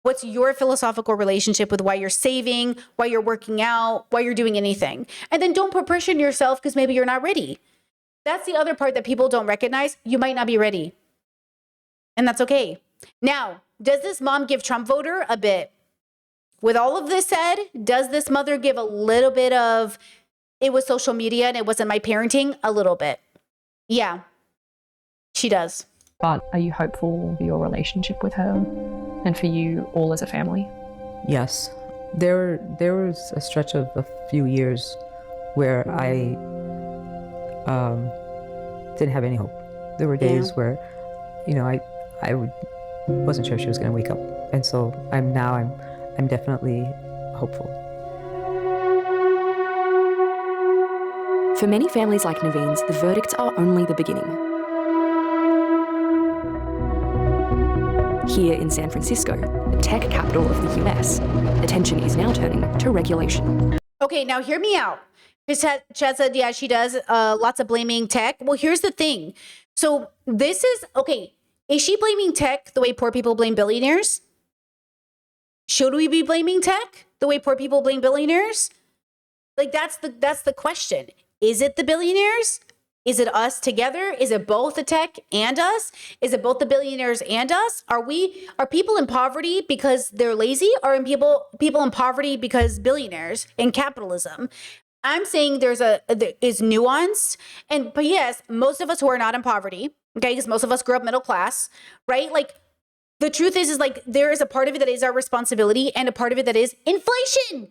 What's your philosophical relationship with why you're saving, why you're working out, why you're doing anything? And then don't put pressure on yourself because maybe you're not ready. That's the other part that people don't recognize. You might not be ready. And that's okay. Now, does this mom give Trump voter a bit? with all of this said, does this mother give a little bit of, it was social media and it wasn't my parenting? A little bit. Yeah, she does. But are you hopeful for your relationship with her and for you all as a family? Yes. There was a stretch of a few years where I didn't have any hope. There were days where, you know, I wasn't sure she was going to wake up. And so I'm definitely hopeful. For many families like Naveen's, the verdicts are only the beginning. Here in San Francisco, the tech capital of the US, attention is now turning to regulation. Okay, now hear me out. Chad said, yeah, she does lots of blaming tech. Well, here's the thing. So this is, okay, is she blaming tech the way poor people blame billionaires? Should we be blaming tech the way poor people blame billionaires? Like, that's the question. Is it the billionaires? Is it us together? Is it both the tech and us? Is it both the billionaires and us? Are people in poverty because they're lazy, or are people in poverty because billionaires in capitalism? I'm saying there is nuance, but yes, most of us who are not in poverty, okay, because most of us grew up middle class, right? Like, the truth is like there is a part of it that is our responsibility, and a part of it that is inflation.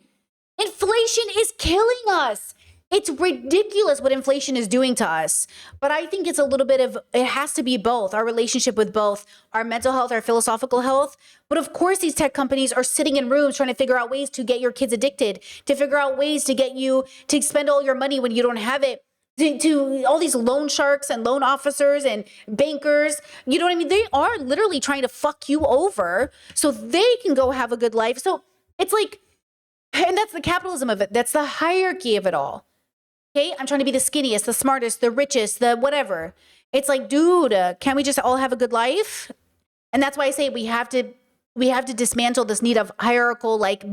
Inflation is killing us. It's ridiculous what inflation is doing to us. But I think it's a little bit of, it has to be both, our relationship with both our mental health, our philosophical health. But of course, these tech companies are sitting in rooms trying to figure out ways to get your kids addicted, to figure out ways to get you to spend all your money when you don't have it. To all these loan sharks and loan officers and bankers, you know what I mean? They are literally trying to fuck you over so they can go have a good life. So it's like, and that's the capitalism of it. That's the hierarchy of it all. Okay, I'm trying to be the skinniest, the smartest, the richest, the whatever. It's like, dude, can't we just all have a good life? And that's why I say we have to dismantle this need of hierarchical, like,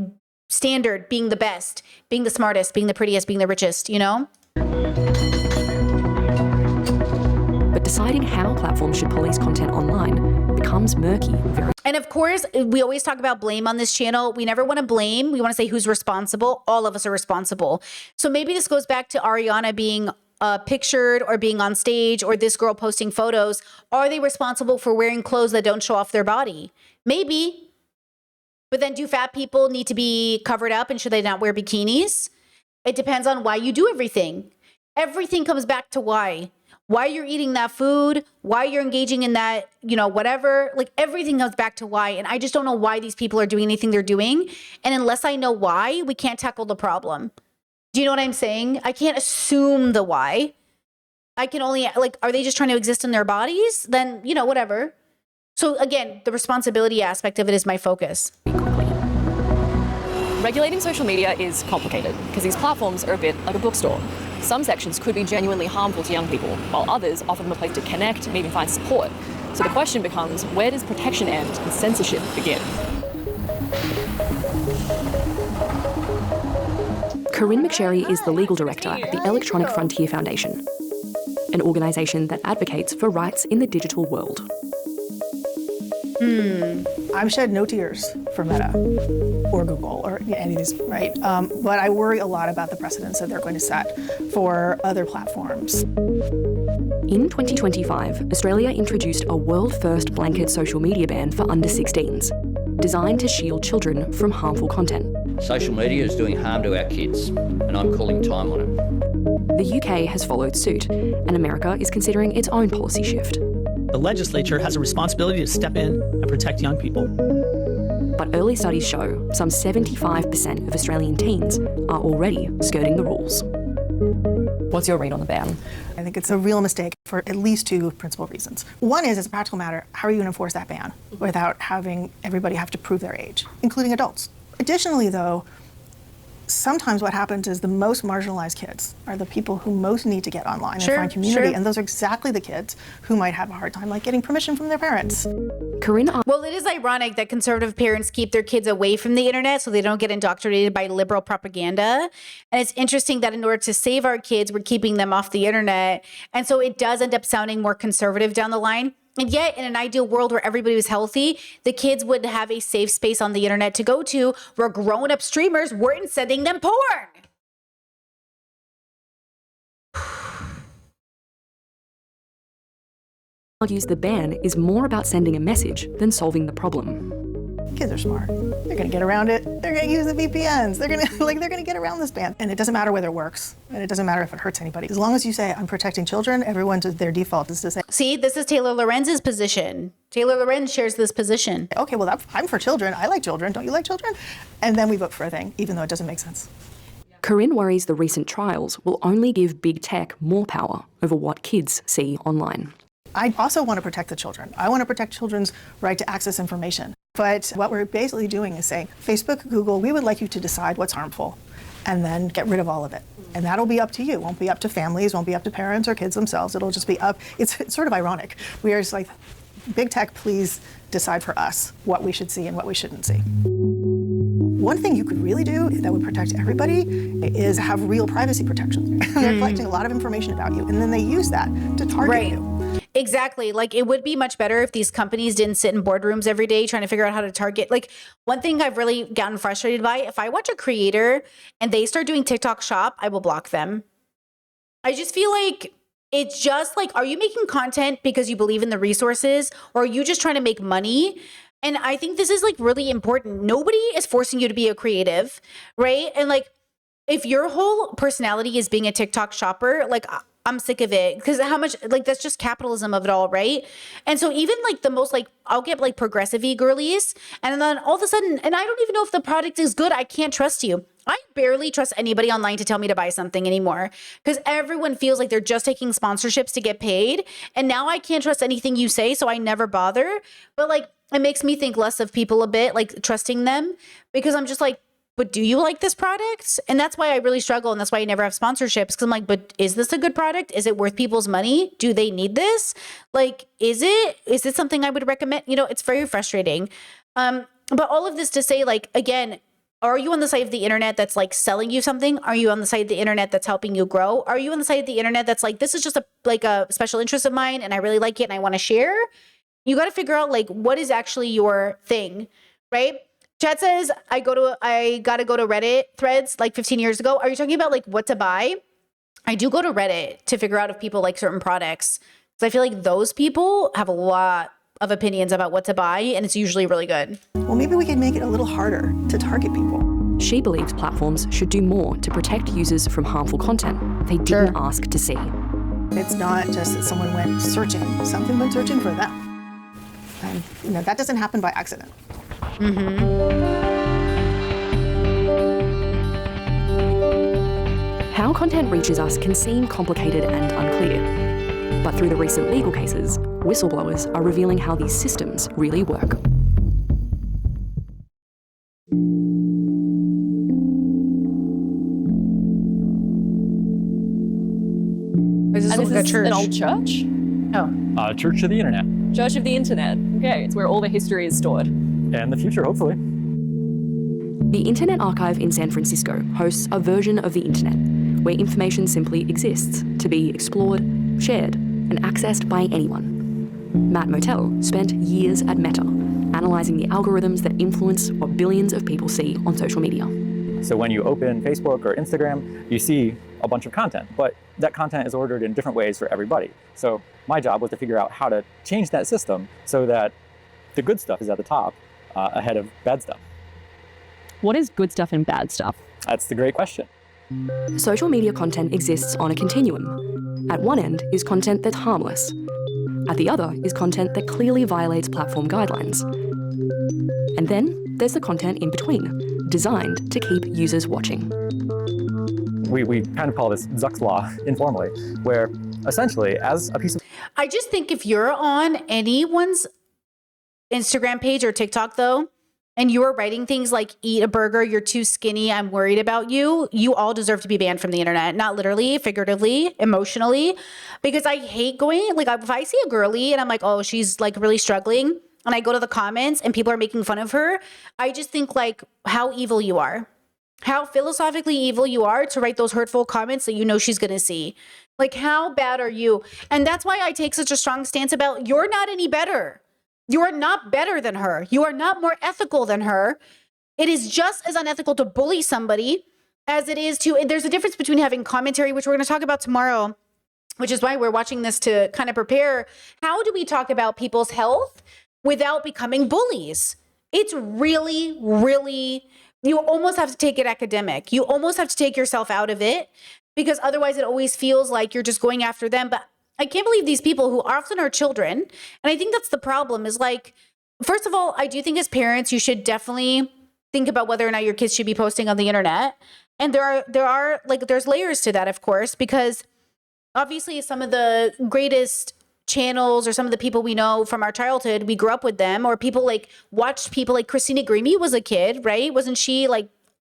standard, being the best, being the smartest, being the prettiest, being the richest, you know? But deciding how platforms should police content online becomes murky very. And of course, we always talk about blame on this channel. We never want to blame. We want to say who's responsible. All of us are responsible. So maybe this goes back to Ariana being pictured or being on stage, or this girl posting photos. Are they responsible for wearing clothes that don't show off their body? Maybe. But then do fat people need to be covered up, and should they not wear bikinis? It depends on why you do everything. Everything comes back to why. Why you're eating that food, why you're engaging in that, you know, whatever, like everything comes back to why. And I just don't know why these people are doing anything they're doing. And unless I know why, we can't tackle the problem. Do you know what I'm saying? I can't assume the why. I can only, like, are they just trying to exist in their bodies? Then, you know, whatever. So again, the responsibility aspect of it is my focus. Regulating social media is complicated because these platforms are a bit like a bookstore. Some sections could be genuinely harmful to young people, while others offer them a place to connect and even find support. So the question becomes, where does protection end and censorship begin? Corinne McSherry is the legal director at the Electronic Frontier Foundation, an organisation that advocates for rights in the digital world. I've shed no tears for Meta or Google or any of these, right? But I worry a lot about the precedents that they're going to set for other platforms. In 2025, Australia introduced a world-first blanket social media ban for under 16s, designed to shield children from harmful content. Social media is doing harm to our kids, and I'm calling time on it. The UK has followed suit, and America is considering its own policy shift. The legislature has a responsibility to step in and protect young people. But early studies show some 75% of Australian teens are already skirting the rules. What's your read on the ban? I think it's a real mistake for at least two principal reasons. One is, as a practical matter, how are you going to enforce that ban without having everybody have to prove their age, including adults? Additionally, though, sometimes what happens is the most marginalized kids are the people who most need to get online and find community, and those are exactly the kids who might have a hard time, like, getting permission from their parents. Well, it is ironic that conservative parents keep their kids away from the internet so they don't get indoctrinated by liberal propaganda. And it's interesting that in order to save our kids, we're keeping them off the internet. And so it does end up sounding more conservative down the line. And yet, in an ideal world where everybody was healthy, the kids would have a safe space on the internet to go to where grown-up streamers weren't sending them porn. Argues the ban is more about sending a message than solving the problem. Kids are smart. They're going to get around it. They're going to use the VPNs. They're going to get around this ban. And it doesn't matter whether it works, and it doesn't matter if it hurts anybody. As long as you say, I'm protecting children, their default is to say. See, this is Taylor Lorenz's position. Taylor Lorenz shares this position. Okay, well, I'm for children. I like children. Don't you like children? And then we vote for a thing, even though it doesn't make sense. Corinne worries the recent trials will only give big tech more power over what kids see online. I also want to protect the children. I want to protect children's right to access information. But what we're basically doing is saying, Facebook, Google, we would like you to decide what's harmful and then get rid of all of it. And that'll be up to you. It won't be up to families, won't be up to parents or kids themselves. It'll just be up. It's sort of ironic. We are just like, big tech, please decide for us what we should see and what we shouldn't see. One thing you could really do that would protect everybody is have real privacy protections. They're collecting a lot of information about you, and then they use that to target you. Exactly. Like, it would be much better if these companies didn't sit in boardrooms every day trying to figure out how to target. Like, one thing I've really gotten frustrated by, if I watch a creator and they start doing TikTok shop, I will block them. I just feel like it's just like, are you making content because you believe in the resources, or are you just trying to make money? And I think this is like really important. Nobody is forcing you to be a creative, right? And like, if your whole personality is being a TikTok shopper, like, I'm sick of it, because how much, like, that's just capitalism of it all, right? And so even like the most, like, I'll get like progressive-y girlies, and then all of a sudden, and I don't even know if the product is good, I can't trust you. I barely trust anybody online to tell me to buy something anymore, because everyone feels like they're just taking sponsorships to get paid. And now I can't trust anything you say, so I never bother. But like, it makes me think less of people a bit, like trusting them, because I'm just like, but do you like this product? And that's why I really struggle. And that's why I never have sponsorships. Because I'm like, but is this a good product? Is it worth people's money? Do they need this? Like, is it something I would recommend? You know, it's very frustrating. But all of this to say, like, again, are you on the side of the internet that's like selling you something? Are you on the side of the internet that's helping you grow? Are you on the side of the internet that's like, this is just a special interest of mine and I really like it and I want to share? You got to figure out like, what is actually your thing, right? Chad says, I got to go to Reddit threads like 15 years ago. Are you talking about like what to buy? I do go to Reddit to figure out if people like certain products, because I feel like those people have a lot of opinions about what to buy, and it's usually really good. Well, maybe we could make it a little harder to target people. She believes platforms should do more to protect users from harmful content they didn't ask to see. It's not just that someone went searching. Something went searching for them. And, you know, that doesn't happen by accident. How content reaches us can seem complicated and unclear. But through the recent legal cases, whistleblowers are revealing how these systems really work. Is this like a church? An old church? Oh. Church of the Internet. Church of the Internet. Okay, it's where all the history is stored. And the future, hopefully. The Internet Archive in San Francisco hosts a version of the Internet where information simply exists to be explored, shared, and accessed by anyone. Matt Motel spent years at Meta, analyzing the algorithms that influence what billions of people see on social media. So when you open Facebook or Instagram, you see a bunch of content, but that content is ordered in different ways for everybody. So my job was to figure out how to change that system so that the good stuff is at the top ahead of bad stuff. What is good stuff and bad stuff? That's the great question. Social media content exists on a continuum. At one end is content that's harmless. At the other is content that clearly violates platform guidelines. And then there's the content in between, designed to keep users watching. We kind of call this Zuck's Law informally, where essentially as a piece of... I just think if you're on anyone's Instagram page or TikTok though, and you are writing things like eat a burger, you're too skinny, I'm worried about you, you all deserve to be banned from the internet. Not literally, figuratively, emotionally. Because I hate going, like if I see a girly and I'm like, oh, she's like really struggling, and I go to the comments and people are making fun of her, I just think like how evil you are. How philosophically evil you are to write those hurtful comments that you know she's gonna see. Like, how bad are you? And that's why I take such a strong stance about you're not any better. You are not better than her. You are not more ethical than her. It is just as unethical to bully somebody as it is to, there's a difference between having commentary, which we're going to talk about tomorrow, which is why we're watching this to kind of prepare. How do we talk about people's health without becoming bullies? It's really, really, you almost have to take it academic. You almost have to take yourself out of it, because otherwise it always feels like you're just going after them. But I can't believe these people who often are children. And I think that's the problem is like, first of all, I do think as parents, you should definitely think about whether or not your kids should be posting on the internet. And there are like, there's layers to that, of course, because obviously some of the greatest channels or some of the people we know from our childhood, we grew up with them, or people like watched people like Christina Grimmie was a kid, right? Wasn't she like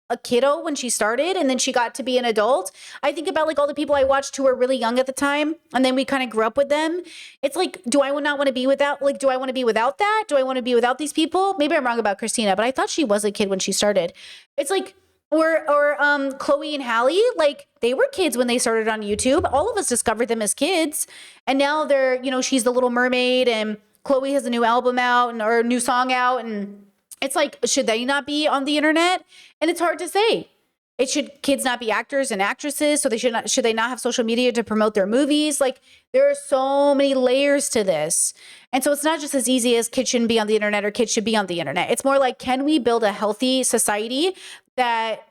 a kiddo when she started and then she got to be an adult? I think about like all the people I watched who were really young at the time and then we kind of grew up with them. It's like, do I not want to be without, like, do I want to be without that? Do I want to be without these people? Maybe I'm wrong about Christina, but I thought she was a kid when she started. It's like, or Chloe and Halle, like they were kids when they started on YouTube. All of us discovered them as kids. And now they're, you know, she's the Little Mermaid and Chloe has a new album out or a new song out. And it's like, should they not be on the internet? And it's hard to say. Kids not be actors and actresses? So should they not have social media to promote their movies? Like there are so many layers to this. And so it's not just as easy as kids shouldn't be on the internet or kids should be on the internet. It's more like, can we build a healthy society that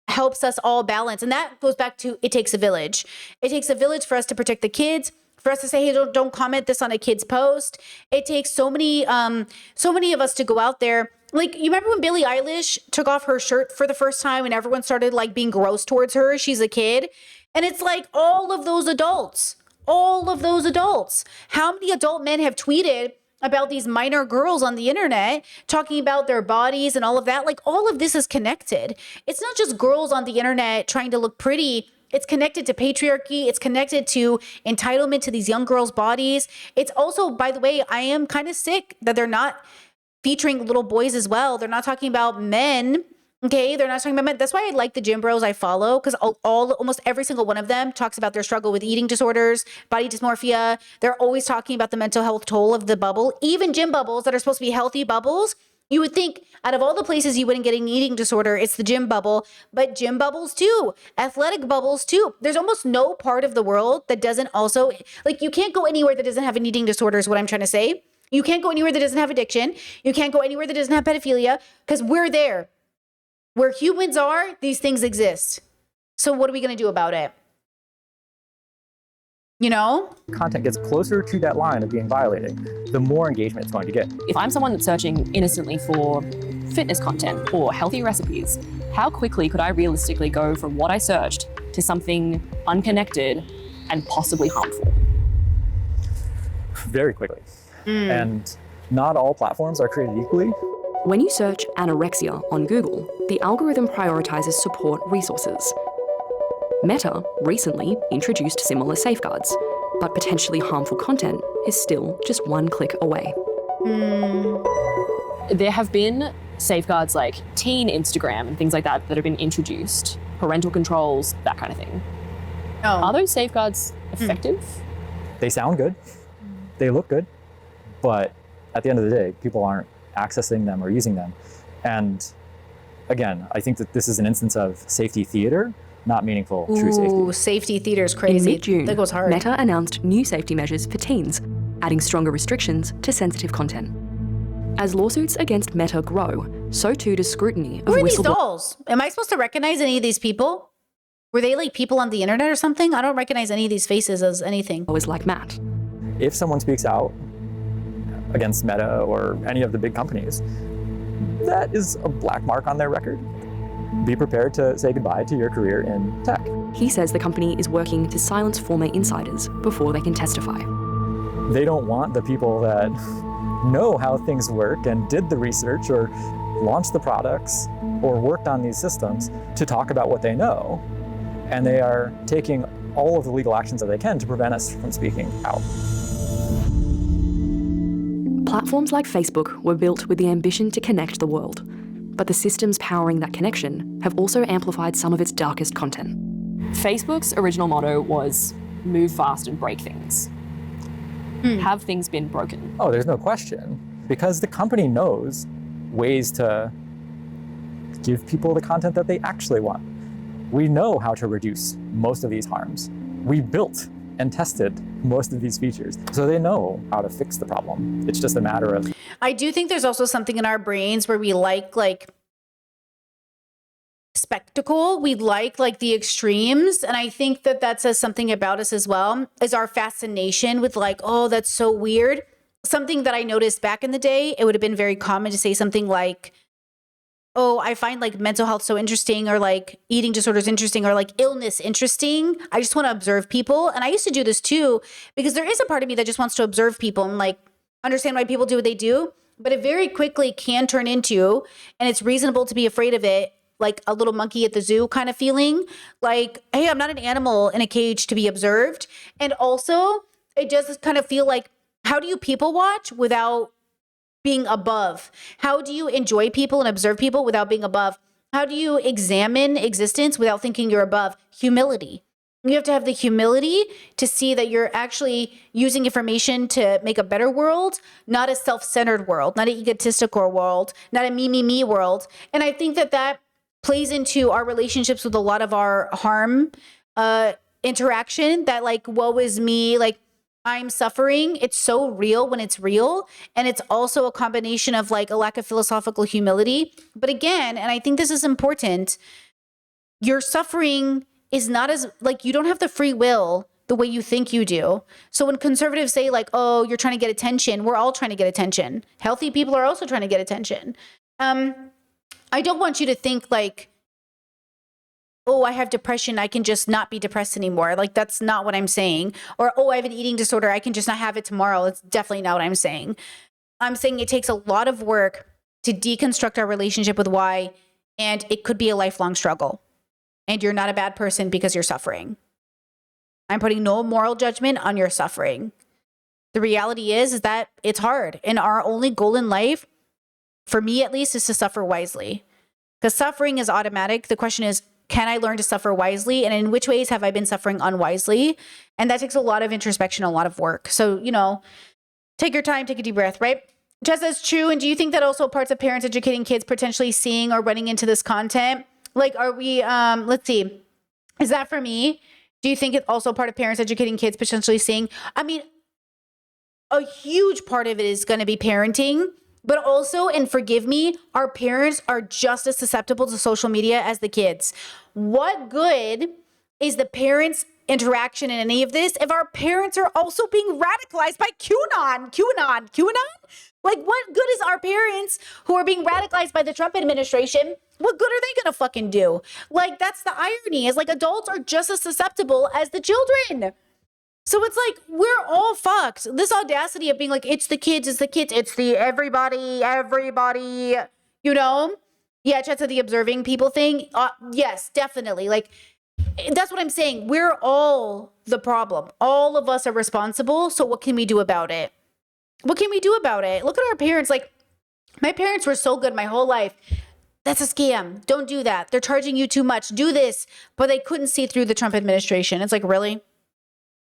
helps us all balance? And that goes back to, it takes a village. It takes a village for us to protect the kids, for us to say, hey, don't comment this on a kid's post. It takes so many of us to go out there. Like, you remember when Billie Eilish took off her shirt for the first time and everyone started like being gross towards her? She's a kid. And it's like all of those adults, how many adult men have tweeted about these minor girls on the internet talking about their bodies and all of that? Like all of this is connected. It's not just girls on the internet trying to look pretty. It's connected to patriarchy. It's connected to entitlement to these young girls' bodies. It's also, by the way, I am kind of sick that they're not featuring little boys as well. They're not talking about men. Okay, they're not talking about men. That's why I like the gym bros I follow, because almost every single one of them talks about their struggle with eating disorders, body dysmorphia. They're always talking about the mental health toll of the bubble. Even gym bubbles that are supposed to be healthy bubbles, you would think out of all the places you wouldn't get an eating disorder, it's the gym bubble, but gym bubbles too, athletic bubbles too. There's almost no part of the world that doesn't also, like you can't go anywhere that doesn't have an eating disorder is what I'm trying to say. You can't go anywhere that doesn't have addiction. You can't go anywhere that doesn't have pedophilia, because we're there. Where humans are, these things exist. So what are we going to do about it? You know? Content gets closer to that line of being violated, the more engagement it's going to get. If I'm someone that's searching innocently for fitness content or healthy recipes, how quickly could I realistically go from what I searched to something unconnected and possibly harmful? Very quickly. And not all platforms are created equally. When you search anorexia on Google, the algorithm prioritizes support resources. Meta recently introduced similar safeguards, but potentially harmful content is still just one click away. There have been safeguards like teen Instagram and things like that that have been introduced, parental controls, that kind of thing. Are those safeguards effective? They sound good, they look good, but at the end of the day, people aren't accessing them or using them. And again, I think that this is an instance of safety theater, not meaningful true safety. Ooh, safety theater is crazy. In mid-June, that goes hard. Meta announced new safety measures for teens, adding stronger restrictions to sensitive content. As lawsuits against Meta grow, so too does scrutiny of Who are these whistleblower. dolls? Am I supposed to recognize any of these people? Were they like people on the internet or something? I don't recognize any of these faces as anything. Always like Matt. If someone speaks out against Meta or any of the big companies, that is a black mark on their record. Be prepared to say goodbye to your career in tech. He says the company is working to silence former insiders before they can testify. They don't want the people that know how things work and did the research or launched the products or worked on these systems to talk about what they know. And they are taking all of the legal actions that they can to prevent us from speaking out. Platforms like Facebook were built with the ambition to connect the world, but the systems powering that connection have also amplified some of its darkest content. Facebook's original motto was move fast and break things. Have things been broken? Oh, there's no question. Because the company knows ways to give people the content that they actually want. We know how to reduce most of these harms. We built and tested most of these features. So they know how to fix the problem. It's just a matter of... I do think there's also something in our brains where we like spectacle. We like the extremes. And I think that says something about us as well, is our fascination with like, oh, that's so weird. Something that I noticed back in the day, it would have been very common to say something like, oh, I find like mental health so interesting, or like eating disorders interesting, or like illness interesting. I just want to observe people. And I used to do this too, because there is a part of me that just wants to observe people and like understand why people do what they do. But it very quickly can turn into, and it's reasonable to be afraid of it, like a little monkey at the zoo kind of feeling. Like, hey, I'm not an animal in a cage to be observed. And also, it does kind of feel like, how do you people watch without being above? How do you enjoy people and observe people without being above? How do you examine existence without thinking you're above? Humility. You have to have the humility to see that you're actually using information to make a better world, not a self-centered world, not an egotistical world, not a me world. And I think that plays into our relationships with a lot of our harm interaction, that like, woe is me, like I'm suffering. It's so real when it's real. And it's also a combination of like a lack of philosophical humility. But again, and I think this is important, your suffering is not as like, you don't have the free will the way you think you do. So when conservatives say like, oh, you're trying to get attention, we're all trying to get attention. Healthy people are also trying to get attention. I don't want you to think like, oh, I have depression, I can just not be depressed anymore. Like, that's not what I'm saying. Or, oh, I have an eating disorder, I can just not have it tomorrow. That's definitely not what I'm saying. I'm saying it takes a lot of work to deconstruct our relationship with why, and it could be a lifelong struggle. And you're not a bad person because you're suffering. I'm putting no moral judgment on your suffering. The reality is that it's hard. And our only goal in life, for me at least, is to suffer wisely. Because suffering is automatic. The question is, can I learn to suffer wisely? And in which ways have I been suffering unwisely? And that takes a lot of introspection, a lot of work. So, take your time, take a deep breath, right? Jess, that's true. And do you think that also parts of parents educating kids potentially seeing or running into this content? Like, are we, let's see, is that for me? Do you think it's also part of parents educating kids potentially seeing? I mean, a huge part of it is going to be parenting. But also, and forgive me, our parents are just as susceptible to social media as the kids. What good is the parents' interaction in any of this if our parents are also being radicalized by QAnon? Like, what good is our parents who are being radicalized by the Trump administration? What good are they gonna fucking do? Like, that's the irony, is like adults are just as susceptible as the children. So it's like, we're all fucked. This audacity of being like, it's the kids, it's the everybody, Yeah, Chet said the observing people thing. Yes, definitely. Like, that's what I'm saying. We're all the problem. All of us are responsible. So what can we do about it? Look at our parents. Like, my parents were so good my whole life. That's a scam. Don't do that. They're charging you too much. Do this. But they couldn't see through the Trump administration. It's like, really?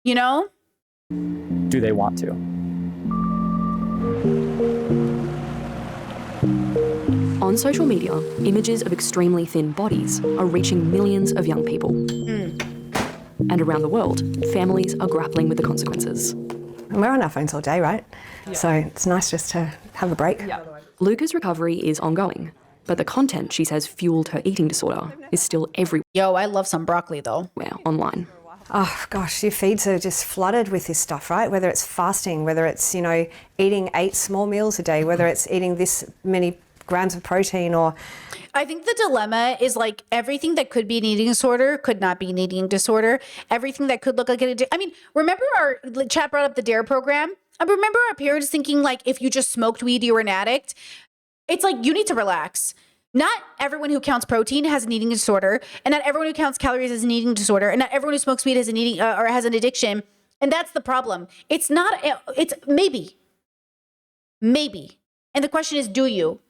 Do they want to? On social media, images of extremely thin bodies are reaching millions of young people. And around the world, families are grappling with the consequences. And we're on our phones all day, right? Yeah. So it's nice just to have a break. Yeah. Luca's recovery is ongoing, but the content she says fueled her eating disorder is still everywhere. Yo, I love some broccoli though. Online. Oh gosh, your feeds are just flooded with this stuff, right? Whether it's fasting, whether it's, eating 8 small meals a day, whether it's eating this many grams of protein, or... I think the dilemma is like everything that could be an eating disorder could not be an eating disorder. Everything that could look like an... I mean, remember our chat brought up the DARE program? I remember our parents thinking like, if you just smoked weed, you were an addict. It's like, you need to relax. Not everyone who counts protein has an eating disorder, and not everyone who counts calories has an eating disorder, and not everyone who smokes weed has an eating or has an addiction. And that's the problem. It's not. It's maybe. And the question is, do you?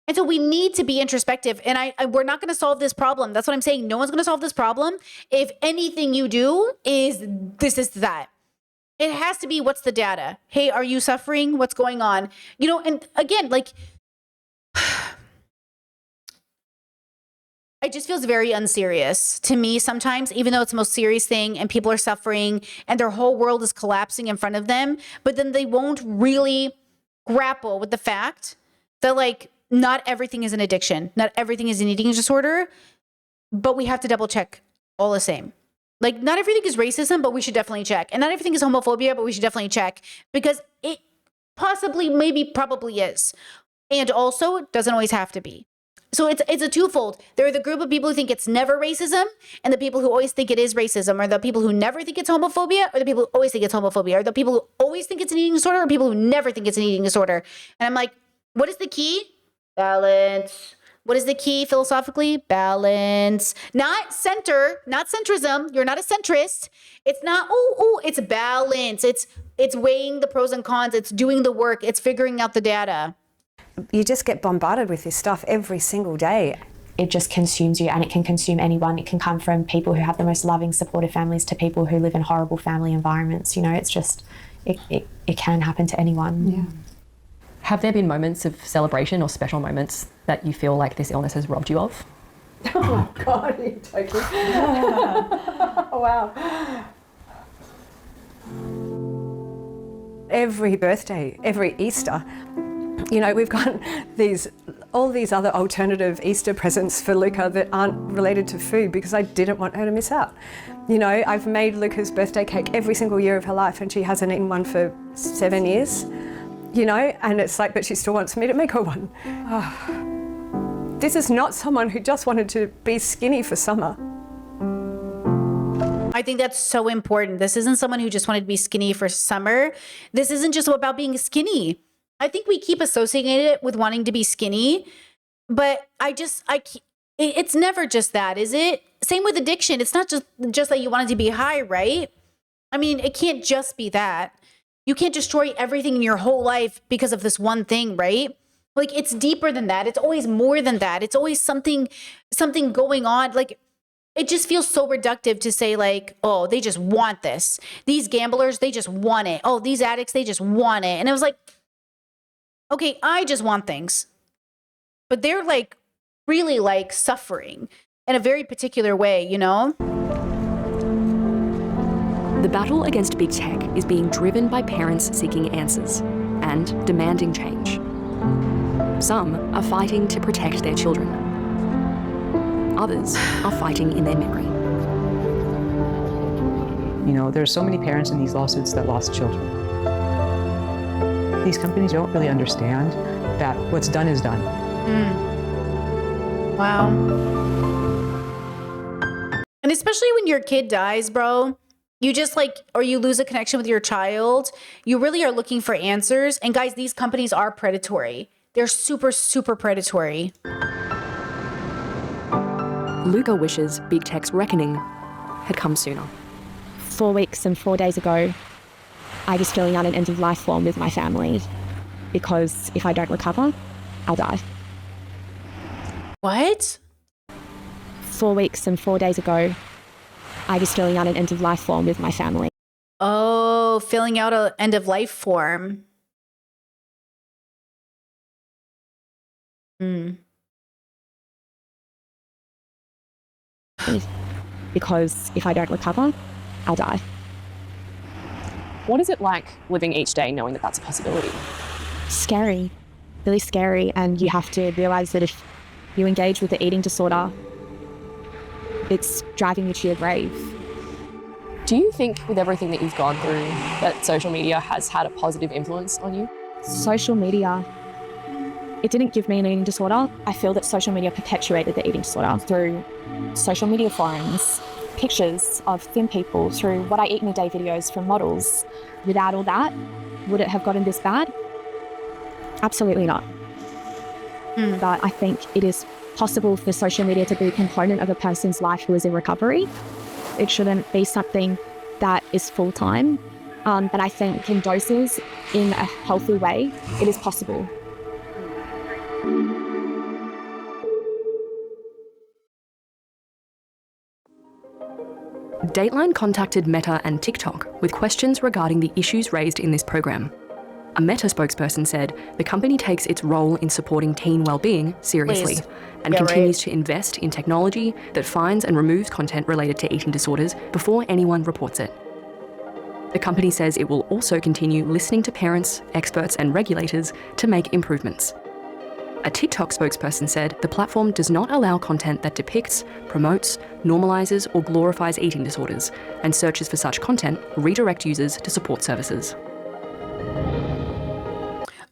And so we need to be introspective. And we're not going to solve this problem. That's what I'm saying. No one's going to solve this problem if anything you do is this is that. It has to be, what's the data? Hey, are you suffering? What's going on? You know, and again, like, it just feels very unserious to me sometimes, even though it's the most serious thing and people are suffering and their whole world is collapsing in front of them. But then they won't really grapple with the fact that, like, not everything is an addiction. Not everything is an eating disorder, but we have to double check all the same. Like, not everything is racism, but we should definitely check. And not everything is homophobia, but we should definitely check, because it possibly, maybe, probably is. And also, it doesn't always have to be. So it's a twofold. There are the group of people who think it's never racism, and the people who always think it is racism, or the people who never think it's homophobia, or the people who always think it's homophobia, or the people who always think it's an eating disorder, or people who never think it's an eating disorder. And I'm like, what is the key? Balance. What is the key philosophically? Balance. Not center, not centrism. You're not a centrist. It's not, it's balance. It's weighing the pros and cons. It's doing the work. It's figuring out the data. You just get bombarded with this stuff every single day. It just consumes you, and it can consume anyone. It can come from people who have the most loving, supportive families to people who live in horrible family environments. You know, it's just, it can happen to anyone. Yeah. Have there been moments of celebration or special moments that you feel like this illness has robbed you of? Oh my God, you totally. Wow. Every birthday, every Easter, you know, we've got all these other alternative Easter presents for Luca that aren't related to food, because I didn't want her to miss out. You know, I've made Luca's birthday cake every single year of her life, and she hasn't eaten one for 7 years. You know, and it's like, but she still wants me to make her one. Oh. This is not someone who just wanted to be skinny for summer. I think that's so important. This isn't someone who just wanted to be skinny for summer. This isn't just about being skinny. I think we keep associating it with wanting to be skinny, but it's never just that, is it? Same with addiction. It's not just that you wanted to be high, right? I mean, it can't just be that. You can't destroy everything in your whole life because of this one thing, right? Like, it's deeper than that. It's always more than that. It's always something going on. Like, it just feels so reductive to say, like, oh, they just want this. These gamblers, they just want it. Oh, these addicts, they just want it. And it was like, okay, I just want things. But they're, like, really, like, suffering in a very particular way, you know? The battle against big tech is being driven by parents seeking answers and demanding change. Some are fighting to protect their children. Others are fighting in their memory. You know, there's so many parents in these lawsuits that lost children. These companies don't really understand that what's done is done. Wow. And especially when your kid dies, bro, you just like, or you lose a connection with your child, you really are looking for answers. And guys, these companies are predatory. They're super, super predatory. Luca wishes big tech's reckoning had come sooner. 4 weeks and 4 days ago, I was filling out an end of life form with my family, because if I don't recover, I'll die. What? 4 weeks and 4 days ago, I was filling out an end of life form with my family. Oh, filling out an end of life form. Because if I don't recover, I'll die. What is it like living each day knowing that that's a possibility? Scary, really scary. And you have to realize that if you engage with the eating disorder, it's driving you to your grave. Do you think with everything that you've gone through that social media has had a positive influence on you? Social media, it didn't give me an eating disorder. I feel that social media perpetuated the eating disorder through social media forums, pictures of thin people, through what I eat in a day videos from models. Without all that, would it have gotten this bad? Absolutely not. But I think it is possible for social media to be a component of a person's life who is in recovery. It shouldn't be something that is full-time, but I think in doses, in a healthy way, it is possible. Dateline contacted Meta and TikTok with questions regarding the issues raised in this program. A Meta spokesperson said the company takes its role in supporting teen well-being seriously and continues to invest in technology that finds and removes content related to eating disorders before anyone reports it. The company says it will also continue listening to parents, experts, and regulators to make improvements. A TikTok spokesperson said the platform does not allow content that depicts, promotes, normalizes, or glorifies eating disorders, and searches for such content redirect users to support services.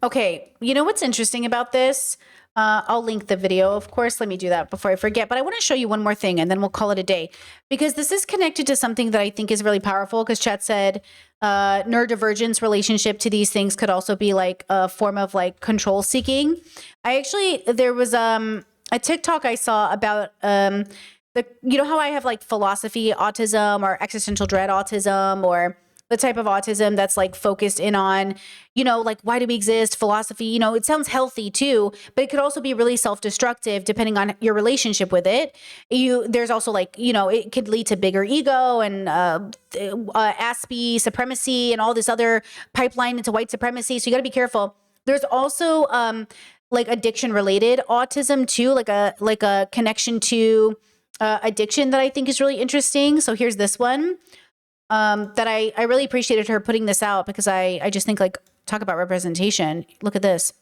Okay, you know what's interesting about this? I'll link the video, of course. Let me do that before I forget. But I want to show you one more thing, and then we'll call it a day. Because this is connected to something that I think is really powerful, because Chat said neurodivergence relationship to these things could also be like a form of like control seeking. There was a TikTok I saw about you know how I have like philosophy autism or existential dread autism, or the type of autism that's like focused in on, you know, like why do we exist, philosophy, you know, it sounds healthy too, but it could also be really self-destructive depending on your relationship with it. There's also like, you know, it could lead to bigger ego and ASPI supremacy and all this other pipeline into white supremacy. So you got to be careful. There's also like addiction related autism too, like a connection to addiction that I think is really interesting. So here's this one. That I really appreciated her putting this out, because I just think, like, talk about representation. Look at this.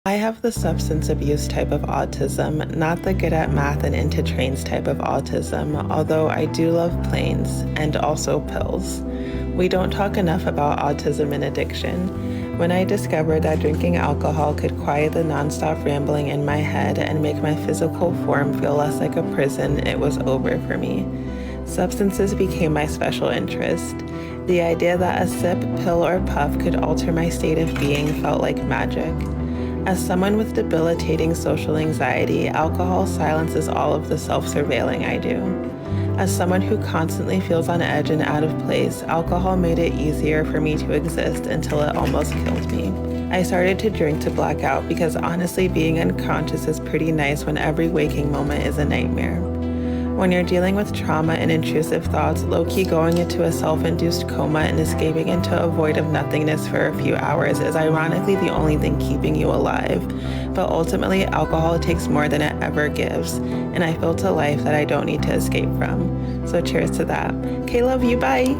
I have the substance abuse type of autism, not the good at math and into trains type of autism, although I do love planes and also pills. We don't talk enough about autism and addiction. When I discovered that drinking alcohol could quiet the nonstop rambling in my head and make my physical form feel less like a prison, it was over for me. Substances became my special interest. The idea that a sip, pill, or puff could alter my state of being felt like magic. As someone with debilitating social anxiety, alcohol silences all of the self-surveilling I do. As someone who constantly feels on edge and out of place, alcohol made it easier for me to exist until it almost killed me. I started to drink to black out because honestly, being unconscious is pretty nice when every waking moment is a nightmare. When you're dealing with trauma and intrusive thoughts, low-key going into a self-induced coma and escaping into a void of nothingness for a few hours is ironically the only thing keeping you alive. But ultimately, alcohol takes more than it ever gives, and I built a life that I don't need to escape from. So cheers to that. Okay, love you, bye.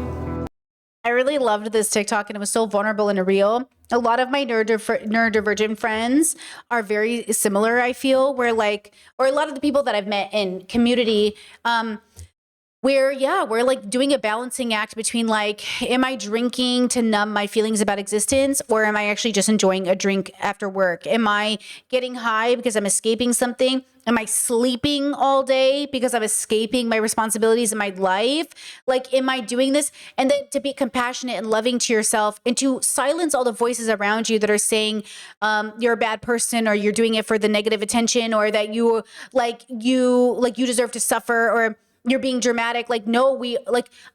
I really loved this TikTok, and it was so vulnerable and real. A lot of my neurodivergent friends are very similar, I feel, where like, or a lot of the people that I've met in community, where, yeah, we're like doing a balancing act between like, am I drinking to numb my feelings about existence, or am I actually just enjoying a drink after work? Am I getting high because I'm escaping something? Am I sleeping all day because I'm escaping my responsibilities in my life? Like, am I doing this? And then to be compassionate and loving to yourself, and to silence all the voices around you that are saying you're a bad person, or you're doing it for the negative attention, or that you deserve to suffer, or you're being dramatic. Like, no,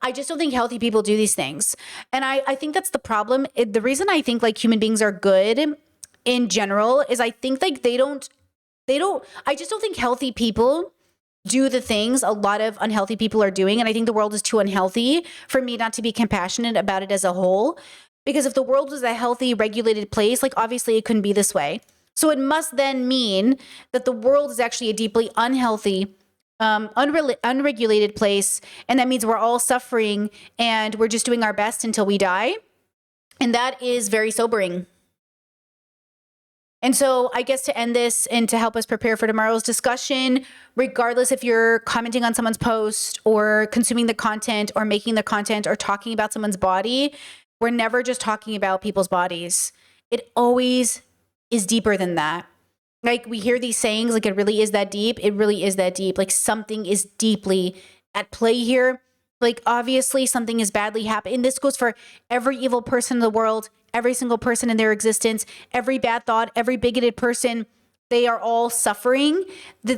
I just don't think healthy people do these things. And I think that's the problem. The reason I think like human beings are good in general is I think like I just don't think healthy people do the things a lot of unhealthy people are doing. And I think the world is too unhealthy for me not to be compassionate about it as a whole. Because if the world was a healthy, regulated place, like obviously it couldn't be this way. So it must then mean that the world is actually a deeply unhealthy, unregulated place. And that means we're all suffering and we're just doing our best until we die. And that is very sobering. And so I guess to end this and to help us prepare for tomorrow's discussion, regardless if you're commenting on someone's post or consuming the content or making the content or talking about someone's body, we're never just talking about people's bodies. It always is deeper than that. Like, we hear these sayings, like, it really is that deep. It really is that deep. Like, something is deeply at play here. Like, obviously something is badly happening. And this goes for every evil person in the world, every single person in their existence, every bad thought, every bigoted person. They are all suffering. The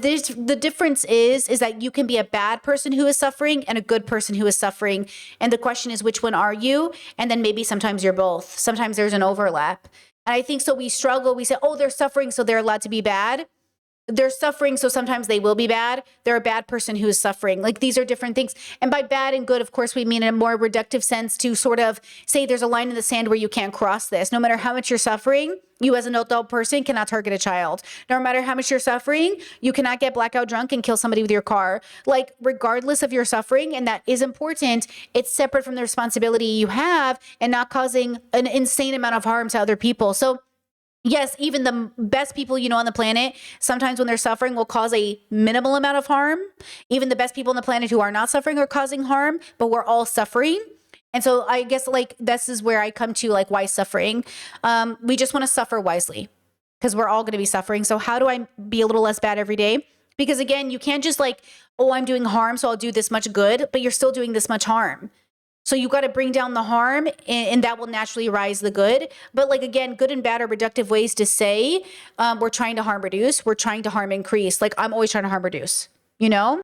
difference is that you can be a bad person who is suffering and a good person who is suffering. And the question is, which one are you? And then maybe sometimes you're both. Sometimes there's an overlap. And I think so we struggle. We say, oh, they're suffering, so they're allowed to be bad. they're suffering, so sometimes they will be bad. They're a bad person who is suffering. Like, these are different things. And by bad and good, of course, we mean in a more reductive sense to sort of say there's a line in the sand where you can't cross this. No matter how much you're suffering, you as an adult person cannot target a child. No matter how much you're suffering, you cannot get blackout drunk and kill somebody with your car. Like, regardless of your suffering, and that is important, it's separate from the responsibility you have and not causing an insane amount of harm to other people. So yes, even the best people you know on the planet, sometimes when they're suffering, will cause a minimal amount of harm. Even the best people on the planet who are not suffering are causing harm, but we're all suffering. And so I guess like this is where I come to like why suffering. We just want to suffer wisely because we're all going to be suffering. So how do I be a little less bad every day? Because again, you can't just like, oh, I'm doing harm, so I'll do this much good, but you're still doing this much harm. So you got to bring down the harm, and that will naturally rise the good. But like, again, good and bad are reductive ways to say we're trying to harm reduce. We're trying to harm increase. Like, I'm always trying to harm reduce, you know?